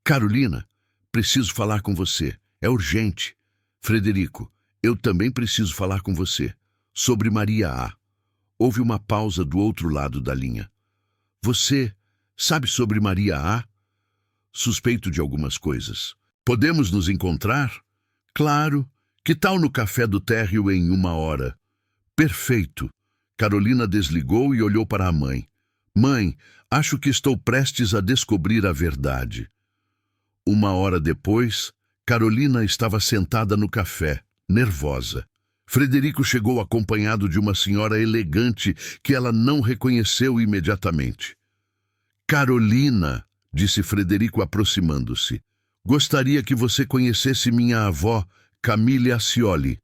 Carolina, preciso falar com você. É urgente. Frederico, eu também preciso falar com você. Sobre Maria A. Houve uma pausa do outro lado da linha. Você sabe sobre Maria A? Suspeito de algumas coisas. Podemos nos encontrar? Claro. Que tal no café do térreo em 1 hora? Perfeito. Carolina desligou e olhou para a mãe. Mãe, acho que estou prestes a descobrir a verdade. 1 hora depois, Carolina estava sentada no café, nervosa. Frederico chegou acompanhado de uma senhora elegante que ela não reconheceu imediatamente. Carolina, disse Frederico aproximando-se, gostaria que você conhecesse minha avó, Camille Acioli.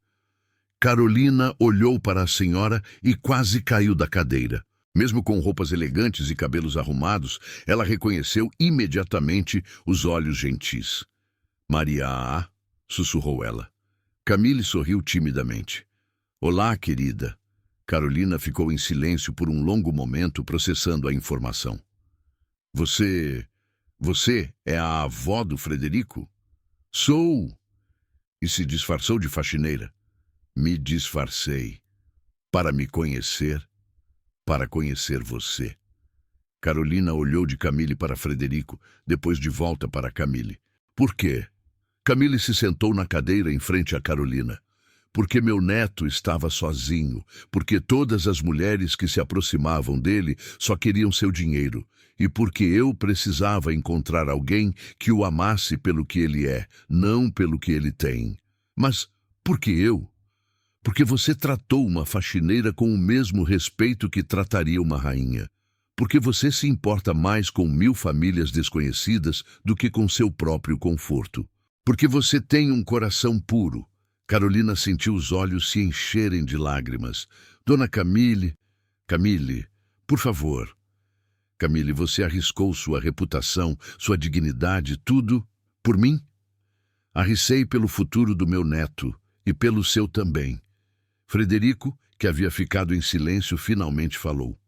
Carolina olhou para a senhora e quase caiu da cadeira. Mesmo com roupas elegantes e cabelos arrumados, ela reconheceu imediatamente os olhos gentis. Maria A, sussurrou ela. Camille sorriu timidamente. Olá, querida. Carolina ficou em silêncio por um longo momento, processando a informação. Você é a avó do Frederico? Sou. E se disfarçou de faxineira? Me disfarcei. Para me conhecer, para conhecer você. Carolina olhou de Camille para Frederico, depois de volta para Camille. Por quê? Camille se sentou na cadeira em frente a Carolina. Porque meu neto estava sozinho, porque todas as mulheres que se aproximavam dele só queriam seu dinheiro, e porque eu precisava encontrar alguém que o amasse pelo que ele é, não pelo que ele tem. Mas por que eu? Porque você tratou uma faxineira com o mesmo respeito que trataria uma rainha. Porque você se importa mais com 1000 famílias desconhecidas do que com seu próprio conforto. Porque você tem um coração puro. Carolina sentiu os olhos se encherem de lágrimas. Dona Camille... Camille, por favor. Camille, você arriscou sua reputação, sua dignidade, tudo por mim? Arrisquei pelo futuro do meu neto e pelo seu também. Frederico, que havia ficado em silêncio, finalmente falou.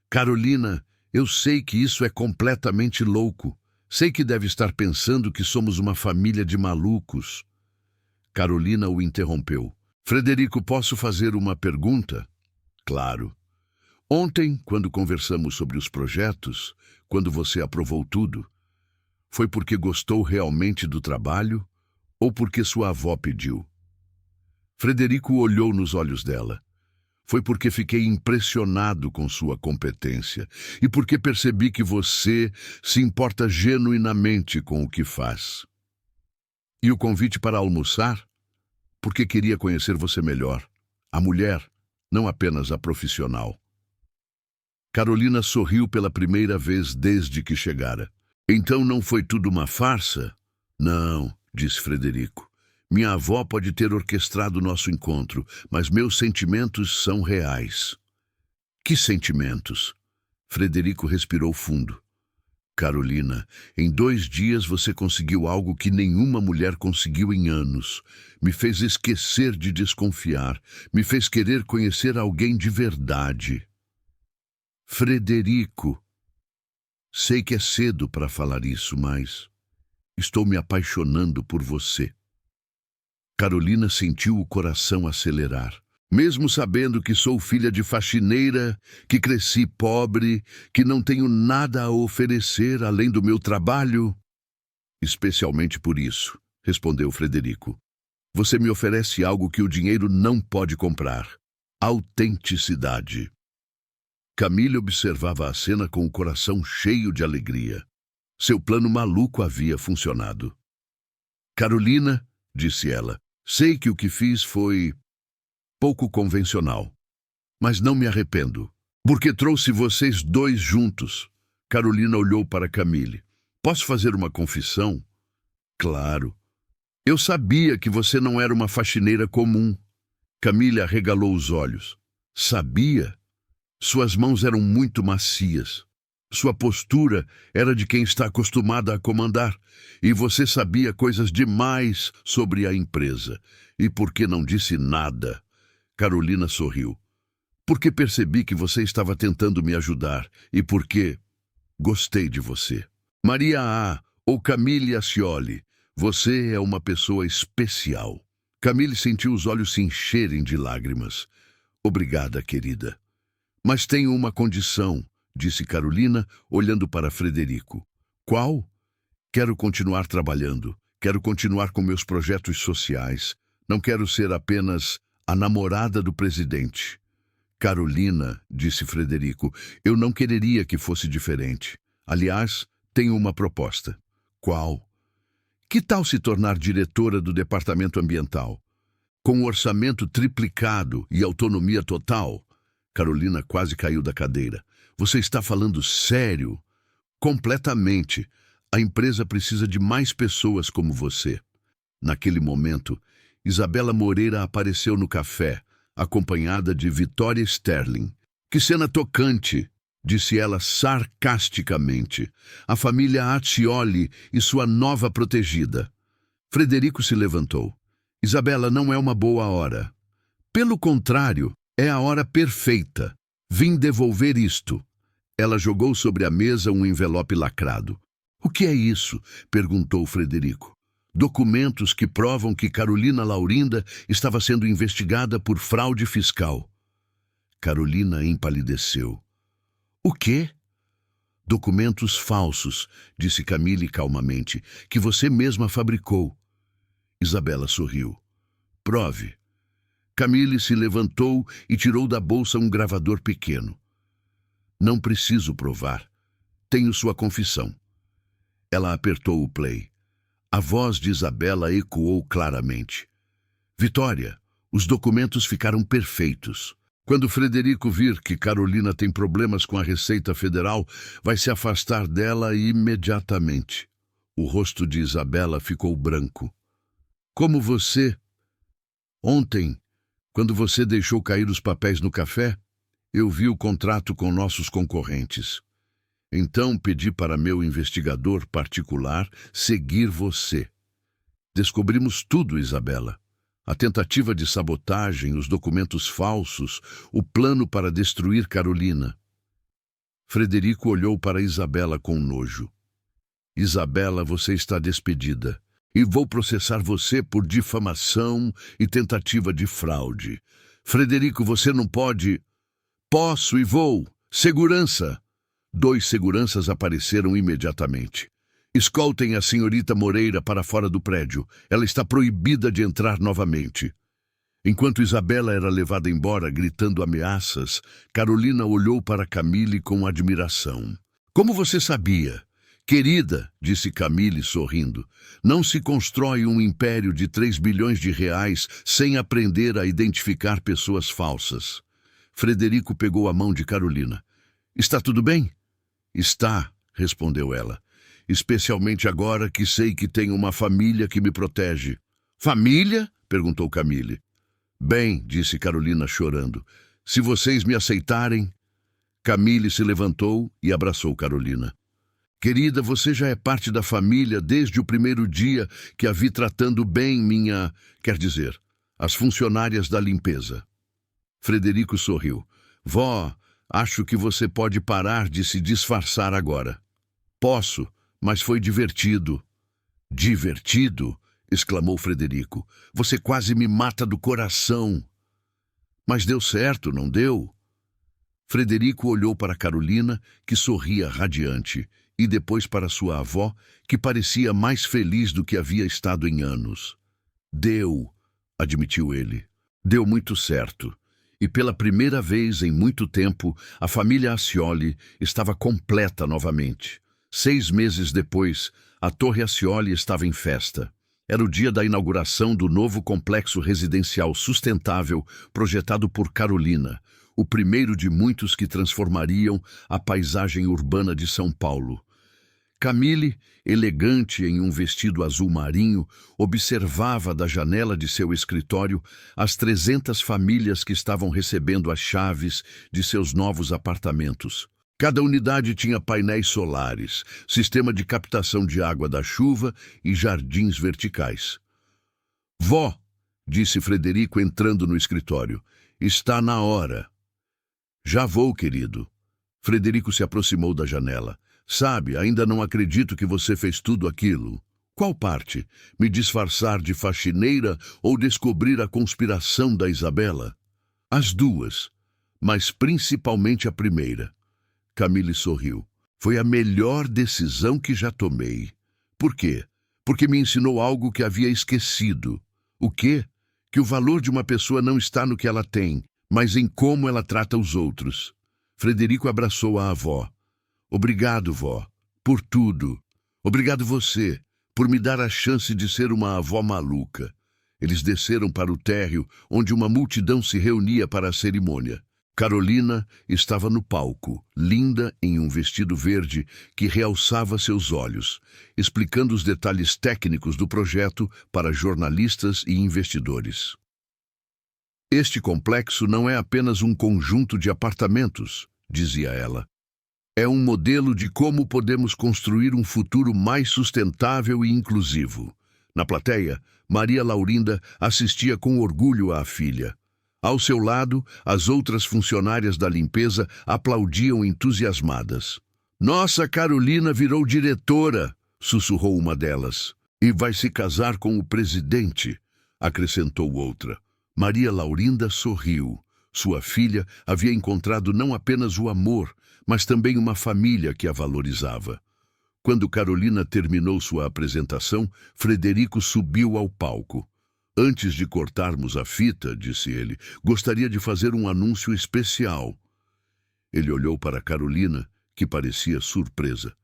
Carolina, eu sei que isso é completamente louco. Sei que deve estar pensando que somos uma família de malucos. Carolina o interrompeu. Frederico, posso fazer uma pergunta? Claro. Ontem, quando conversamos sobre os projetos, quando você aprovou tudo, foi porque gostou realmente do trabalho ou porque sua avó pediu? Frederico olhou nos olhos dela. Foi porque fiquei impressionado com sua competência e porque percebi que você se importa genuinamente com o que faz. E o convite para almoçar? Porque queria conhecer você melhor, a mulher, não apenas a profissional. Carolina sorriu pela primeira vez desde que chegara. Então não foi tudo uma farsa? Não, disse Frederico. Minha avó pode ter orquestrado nosso encontro, mas meus sentimentos são reais. Que sentimentos? Frederico respirou fundo. Carolina, em 2 dias você conseguiu algo que nenhuma mulher conseguiu em anos. Me fez esquecer de desconfiar. Me fez querer conhecer alguém de verdade. Frederico, sei que é cedo para falar isso, mas estou me apaixonando por você. Carolina sentiu o coração acelerar. Mesmo sabendo que sou filha de faxineira, que cresci pobre, que não tenho nada a oferecer além do meu trabalho? Especialmente por isso, respondeu Frederico. Você me oferece algo que o dinheiro não pode comprar. Autenticidade. Camille observava a cena com o coração cheio de alegria. Seu plano maluco havia funcionado. Carolina, disse ela, sei que o que fiz foi pouco convencional, mas não me arrependo, porque trouxe vocês 2 juntos. Carolina olhou para Camille. Posso fazer uma confissão? Claro. Eu sabia que você não era uma faxineira comum. Camille arregalou os olhos. Sabia? Suas mãos eram muito macias. Sua postura era de quem está acostumada a comandar. E você sabia coisas demais sobre a empresa. E por que não disse nada? Carolina sorriu. Porque percebi que você estava tentando me ajudar. E porque gostei de você. Maria A. ou Camille Ascioli, você é uma pessoa especial. Camille sentiu os olhos se encherem de lágrimas. Obrigada, querida. Mas tenho uma condição, disse Carolina, olhando para Frederico. Qual? Quero continuar trabalhando. Quero continuar com meus projetos sociais. Não quero ser apenas a namorada do presidente. Carolina, disse Frederico, eu não quereria que fosse diferente. Aliás, tenho uma proposta. Qual? Que tal se tornar diretora do departamento ambiental? Com um orçamento triplicado e autonomia total? Carolina quase caiu da cadeira. Você está falando sério? Completamente. A empresa precisa de mais pessoas como você. Naquele momento, Isabela Moreira apareceu no café, acompanhada de Vitória Sterling. Que cena tocante, disse ela sarcasticamente. A família Accioli e sua nova protegida. Frederico se levantou. Isabela, não é uma boa hora. Pelo contrário, é a hora perfeita. Vim devolver isto. Ela jogou sobre a mesa um envelope lacrado. O que é isso? Perguntou Frederico. Documentos que provam que Carolina Laurinda estava sendo investigada por fraude fiscal. Carolina empalideceu. O quê? Documentos falsos, disse Camille calmamente, que você mesma fabricou. Isabela sorriu. Prove. Camille se levantou e tirou da bolsa um gravador pequeno. Não preciso provar. Tenho sua confissão. Ela apertou o play. A voz de Isabela ecoou claramente. Vitória, os documentos ficaram perfeitos. Quando Frederico vir que Carolina tem problemas com a Receita Federal, vai se afastar dela imediatamente. O rosto de Isabela ficou branco. Como você? Ontem, quando você deixou cair os papéis no café, eu vi o contrato com nossos concorrentes. Então pedi para meu investigador particular seguir você. Descobrimos tudo, Isabela. A tentativa de sabotagem, os documentos falsos, o plano para destruir Carolina. Frederico olhou para Isabela com nojo. Isabela, você está despedida. E vou processar você por difamação e tentativa de fraude. Frederico, você não pode... Posso e vou. Segurança! 2 seguranças apareceram imediatamente. Escoltem a senhorita Moreira para fora do prédio. Ela está proibida de entrar novamente. Enquanto Isabela era levada embora, gritando ameaças, Carolina olhou para Camille com admiração. Como você sabia? Querida, disse Camille sorrindo, não se constrói um império de 3 bilhões de reais sem aprender a identificar pessoas falsas. Frederico pegou a mão de Carolina. Está tudo bem? Está, respondeu ela. Especialmente agora que sei que tenho uma família que me protege. Família? Perguntou Camille. Bem, disse Carolina chorando, se vocês me aceitarem... Camille se levantou e abraçou Carolina. Querida, você já é parte da família desde o primeiro dia que a vi tratando bem quer dizer, as funcionárias da limpeza. Frederico sorriu. Vó, acho que você pode parar de se disfarçar agora. Posso, mas foi divertido. Divertido? Exclamou Frederico. Você quase me mata do coração. Mas deu certo, não deu? Frederico olhou para Carolina, que sorria radiante, e depois para sua avó, que parecia mais feliz do que havia estado em anos. Deu, admitiu ele. Deu muito certo. E pela primeira vez em muito tempo, a família Ascioli estava completa novamente. 6 meses depois, a Torre Ascioli estava em festa. Era o dia da inauguração do novo complexo residencial sustentável projetado por Carolina, o primeiro de muitos que transformariam a paisagem urbana de São Paulo. Camille, elegante em um vestido azul marinho, observava da janela de seu escritório as 300 famílias que estavam recebendo as chaves de seus novos apartamentos. Cada unidade tinha painéis solares, sistema de captação de água da chuva e jardins verticais. Vó, disse Frederico entrando no escritório, está na hora. Já vou, querido. Frederico se aproximou da janela. Sabe, ainda não acredito que você fez tudo aquilo. Qual parte? Me disfarçar de faxineira ou descobrir a conspiração da Isabela? As duas, mas principalmente a primeira. Camille sorriu. Foi a melhor decisão que já tomei. Por quê? Porque me ensinou algo que havia esquecido. O quê? Que o valor de uma pessoa não está no que ela tem, mas em como ela trata os outros. Frederico abraçou a avó. Obrigado, vó, por tudo. Obrigado você, por me dar a chance de ser uma avó maluca. Eles desceram para o térreo, onde uma multidão se reunia para a cerimônia. Carolina estava no palco, linda em um vestido verde que realçava seus olhos, explicando os detalhes técnicos do projeto para jornalistas e investidores. Este complexo não é apenas um conjunto de apartamentos, dizia ela. É um modelo de como podemos construir um futuro mais sustentável e inclusivo. Na plateia, Maria Laurinda assistia com orgulho à filha. Ao seu lado, as outras funcionárias da limpeza aplaudiam entusiasmadas. Nossa Carolina virou diretora, sussurrou uma delas. E vai se casar com o presidente, acrescentou outra. Maria Laurinda sorriu. Sua filha havia encontrado não apenas o amor, mas também uma família que a valorizava. Quando Carolina terminou sua apresentação, Frederico subiu ao palco. Antes de cortarmos a fita, disse ele, gostaria de fazer um anúncio especial. Ele olhou para Carolina, que parecia surpresa.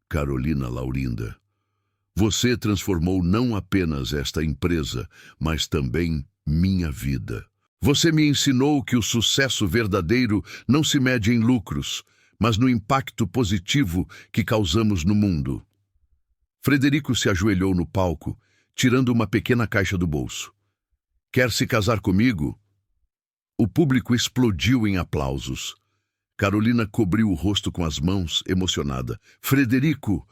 Carolina Laurinda, você transformou não apenas esta empresa, mas também minha vida. Você me ensinou que o sucesso verdadeiro não se mede em lucros, mas no impacto positivo que causamos no mundo. Frederico se ajoelhou no palco, tirando uma pequena caixa do bolso. Quer se casar comigo? O público explodiu em aplausos. Carolina cobriu o rosto com as mãos, emocionada. Frederico,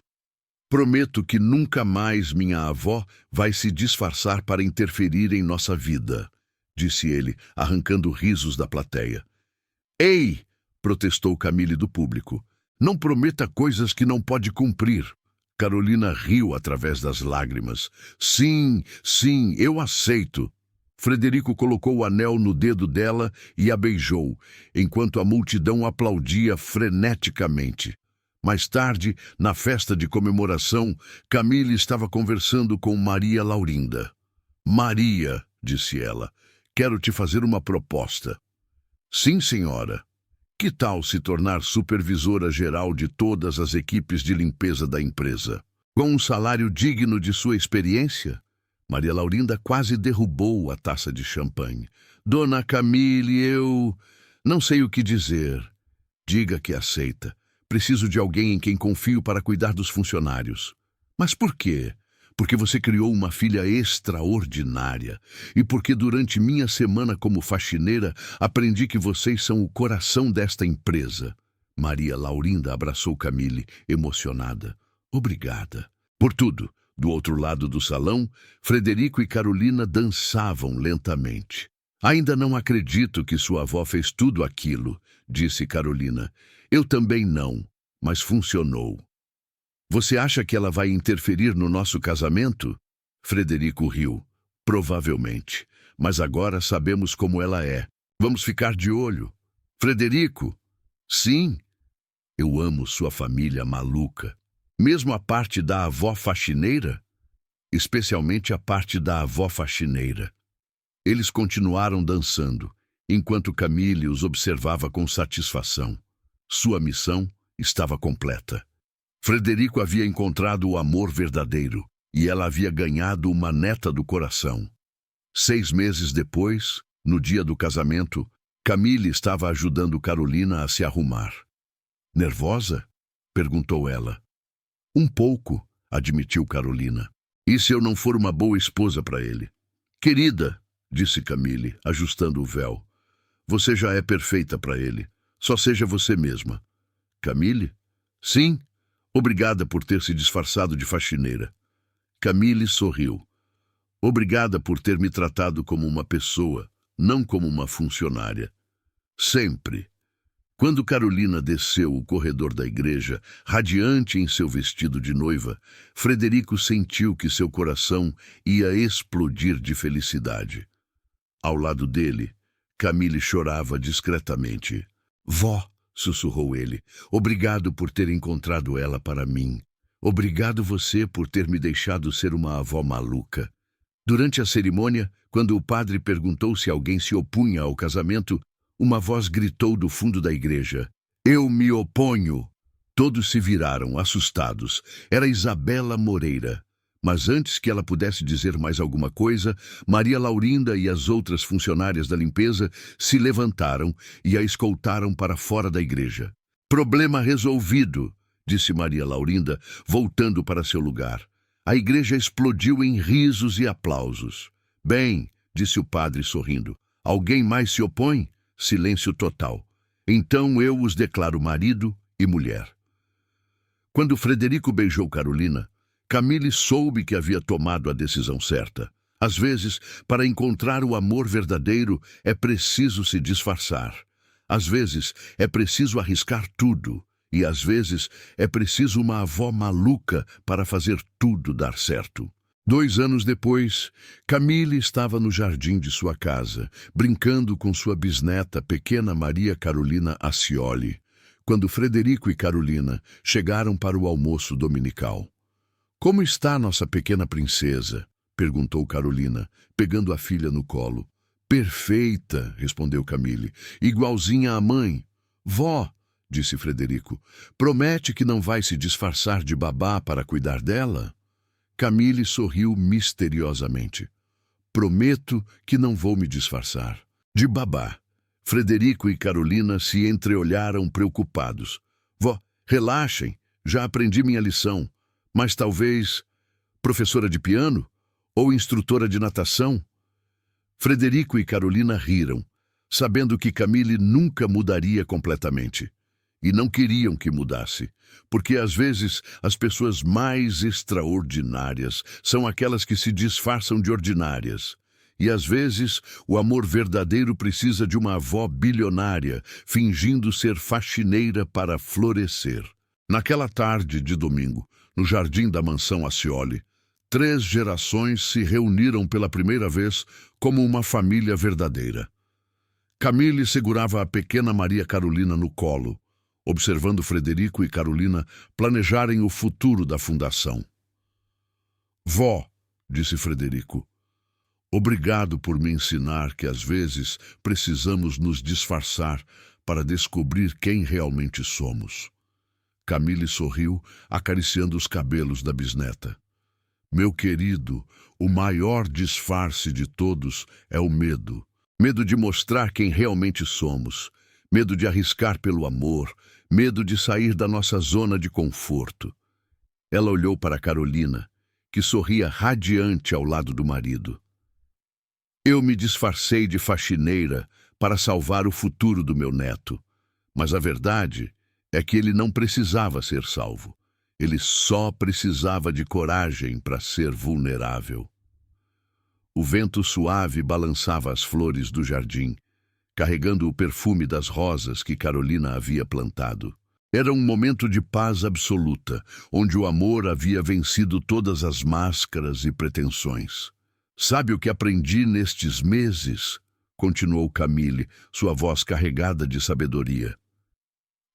Prometo que nunca mais minha avó vai se disfarçar para interferir em nossa vida, disse ele, arrancando risos da plateia. Ei! Protestou Camille do público. Não prometa coisas que não pode cumprir. Carolina riu através das lágrimas. Sim, sim, eu aceito. Frederico colocou o anel no dedo dela e a beijou, enquanto a multidão aplaudia freneticamente. Mais tarde, na festa de comemoração, Camille estava conversando com Maria Laurinda. Maria, disse ela, quero te fazer uma proposta. Sim, senhora. Que tal se tornar supervisora geral de todas as equipes de limpeza da empresa? Com um salário digno de sua experiência? Maria Laurinda quase derrubou a taça de champanhe. Dona Camille, eu não sei o que dizer. Diga que aceita. Preciso de alguém em quem confio para cuidar dos funcionários. Mas por quê? Porque você criou uma filha extraordinária. E porque durante minha semana como faxineira, aprendi que vocês são o coração desta empresa. Maria Laurinda abraçou Camille, emocionada. Obrigada. Por tudo. Do outro lado do salão, Frederico e Carolina dançavam lentamente. Ainda não acredito que sua avó fez tudo aquilo, disse Carolina. Eu também não, mas funcionou. Você acha que ela vai interferir no nosso casamento? Frederico riu. Provavelmente. Mas agora sabemos como ela é. Vamos ficar de olho. Frederico? Sim. Eu amo sua família maluca. Mesmo a parte da avó faxineira? Especialmente a parte da avó faxineira. Eles continuaram dançando, enquanto Camille os observava com satisfação. Sua missão estava completa. Frederico havia encontrado o amor verdadeiro e ela havia ganhado uma neta do coração. 6 meses depois, no dia do casamento, Camille estava ajudando Carolina a se arrumar. Nervosa? Perguntou ela. Um pouco, admitiu Carolina. E se eu não for uma boa esposa para ele? Querida, disse Camille, ajustando o véu. Você já é perfeita para ele. Só seja você mesma. Camille? Sim. Obrigada por ter se disfarçado de faxineira. Camille sorriu. Obrigada por ter me tratado como uma pessoa, não como uma funcionária. Sempre. Quando Carolina desceu o corredor da igreja, radiante em seu vestido de noiva, Frederico sentiu que seu coração ia explodir de felicidade. Ao lado dele, Camille chorava discretamente. Vó, sussurrou ele, obrigado por ter encontrado ela para mim. Obrigado você por ter me deixado ser uma avó maluca. Durante a cerimônia, quando o padre perguntou se alguém se opunha ao casamento, uma voz gritou do fundo da igreja. Eu me oponho! Todos se viraram, assustados. Era Isabela Moreira. Mas antes que ela pudesse dizer mais alguma coisa, Maria Laurinda e as outras funcionárias da limpeza se levantaram e a escoltaram para fora da igreja. Problema resolvido, disse Maria Laurinda, voltando para seu lugar. A igreja explodiu em risos e aplausos. Bem, disse o padre sorrindo, alguém mais se opõe? Silêncio total. Então eu os declaro marido e mulher. Quando Frederico beijou Carolina, Camille soube que havia tomado a decisão certa. Às vezes, para encontrar o amor verdadeiro, é preciso se disfarçar. Às vezes, é preciso arriscar tudo. E às vezes, é preciso uma avó maluca para fazer tudo dar certo. 2 anos depois, Camille estava no jardim de sua casa, brincando com sua bisneta, pequena Maria Carolina Acioli, quando Frederico e Carolina chegaram para o almoço dominical. Como está nossa pequena princesa? Perguntou Carolina, pegando a filha no colo. Perfeita, respondeu Camille, igualzinha à mãe. Vó, disse Frederico, promete que não vai se disfarçar de babá para cuidar dela? Camille sorriu misteriosamente. Prometo que não vou me disfarçar. De babá. Frederico e Carolina se entreolharam preocupados. Vó, relaxem, já aprendi minha lição. Mas talvez professora de piano ou instrutora de natação? Frederico e Carolina riram, sabendo que Camille nunca mudaria completamente. e não queriam que mudasse, porque às vezes as pessoas mais extraordinárias são aquelas que se disfarçam de ordinárias. E às vezes o amor verdadeiro precisa de uma avó bilionária, fingindo ser faxineira para florescer. Naquela tarde de domingo, no jardim da mansão Ascioli, 3 gerações se reuniram pela primeira vez como uma família verdadeira. Camille segurava a pequena Maria Carolina no colo, observando Frederico e Carolina planejarem o futuro da fundação. "Vó", disse Frederico, "obrigado por me ensinar que às vezes precisamos nos disfarçar para descobrir quem realmente somos." Camille sorriu, acariciando os cabelos da bisneta. "Meu querido, o maior disfarce de todos é o medo. Medo de mostrar quem realmente somos, medo de arriscar pelo amor, medo de sair da nossa zona de conforto." Ela olhou para Carolina, que sorria radiante ao lado do marido. "Eu me disfarcei de faxineira para salvar o futuro do meu neto, mas a verdade é que ele não precisava ser salvo. Ele só precisava de coragem para ser vulnerável." O vento suave balançava as flores do jardim, carregando o perfume das rosas que Carolina havia plantado. Era um momento de paz absoluta, onde o amor havia vencido todas as máscaras e pretensões. "Sabe o que aprendi nestes meses?" continuou Camille, sua voz carregada de sabedoria.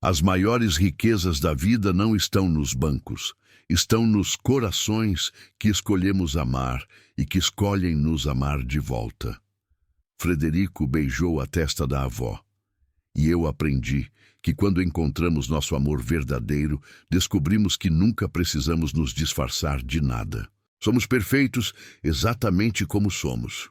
"As maiores riquezas da vida não estão nos bancos, estão nos corações que escolhemos amar e que escolhem nos amar de volta." Frederico beijou a testa da avó. "E eu aprendi que quando encontramos nosso amor verdadeiro, descobrimos que nunca precisamos nos disfarçar de nada. Somos perfeitos exatamente como somos."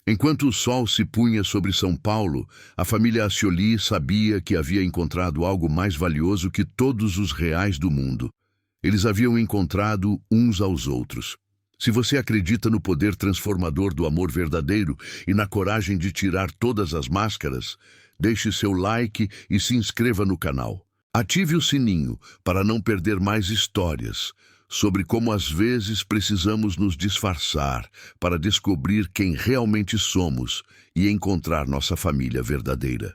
Enquanto o sol se punha sobre São Paulo, a família Ascioli sabia que havia encontrado algo mais valioso que todos os reais do mundo. Eles haviam encontrado uns aos outros. Se você acredita no poder transformador do amor verdadeiro e na coragem de tirar todas as máscaras, deixe seu like e se inscreva no canal. Ative o sininho para não perder mais histórias sobre como às vezes precisamos nos disfarçar para descobrir quem realmente somos e encontrar nossa família verdadeira.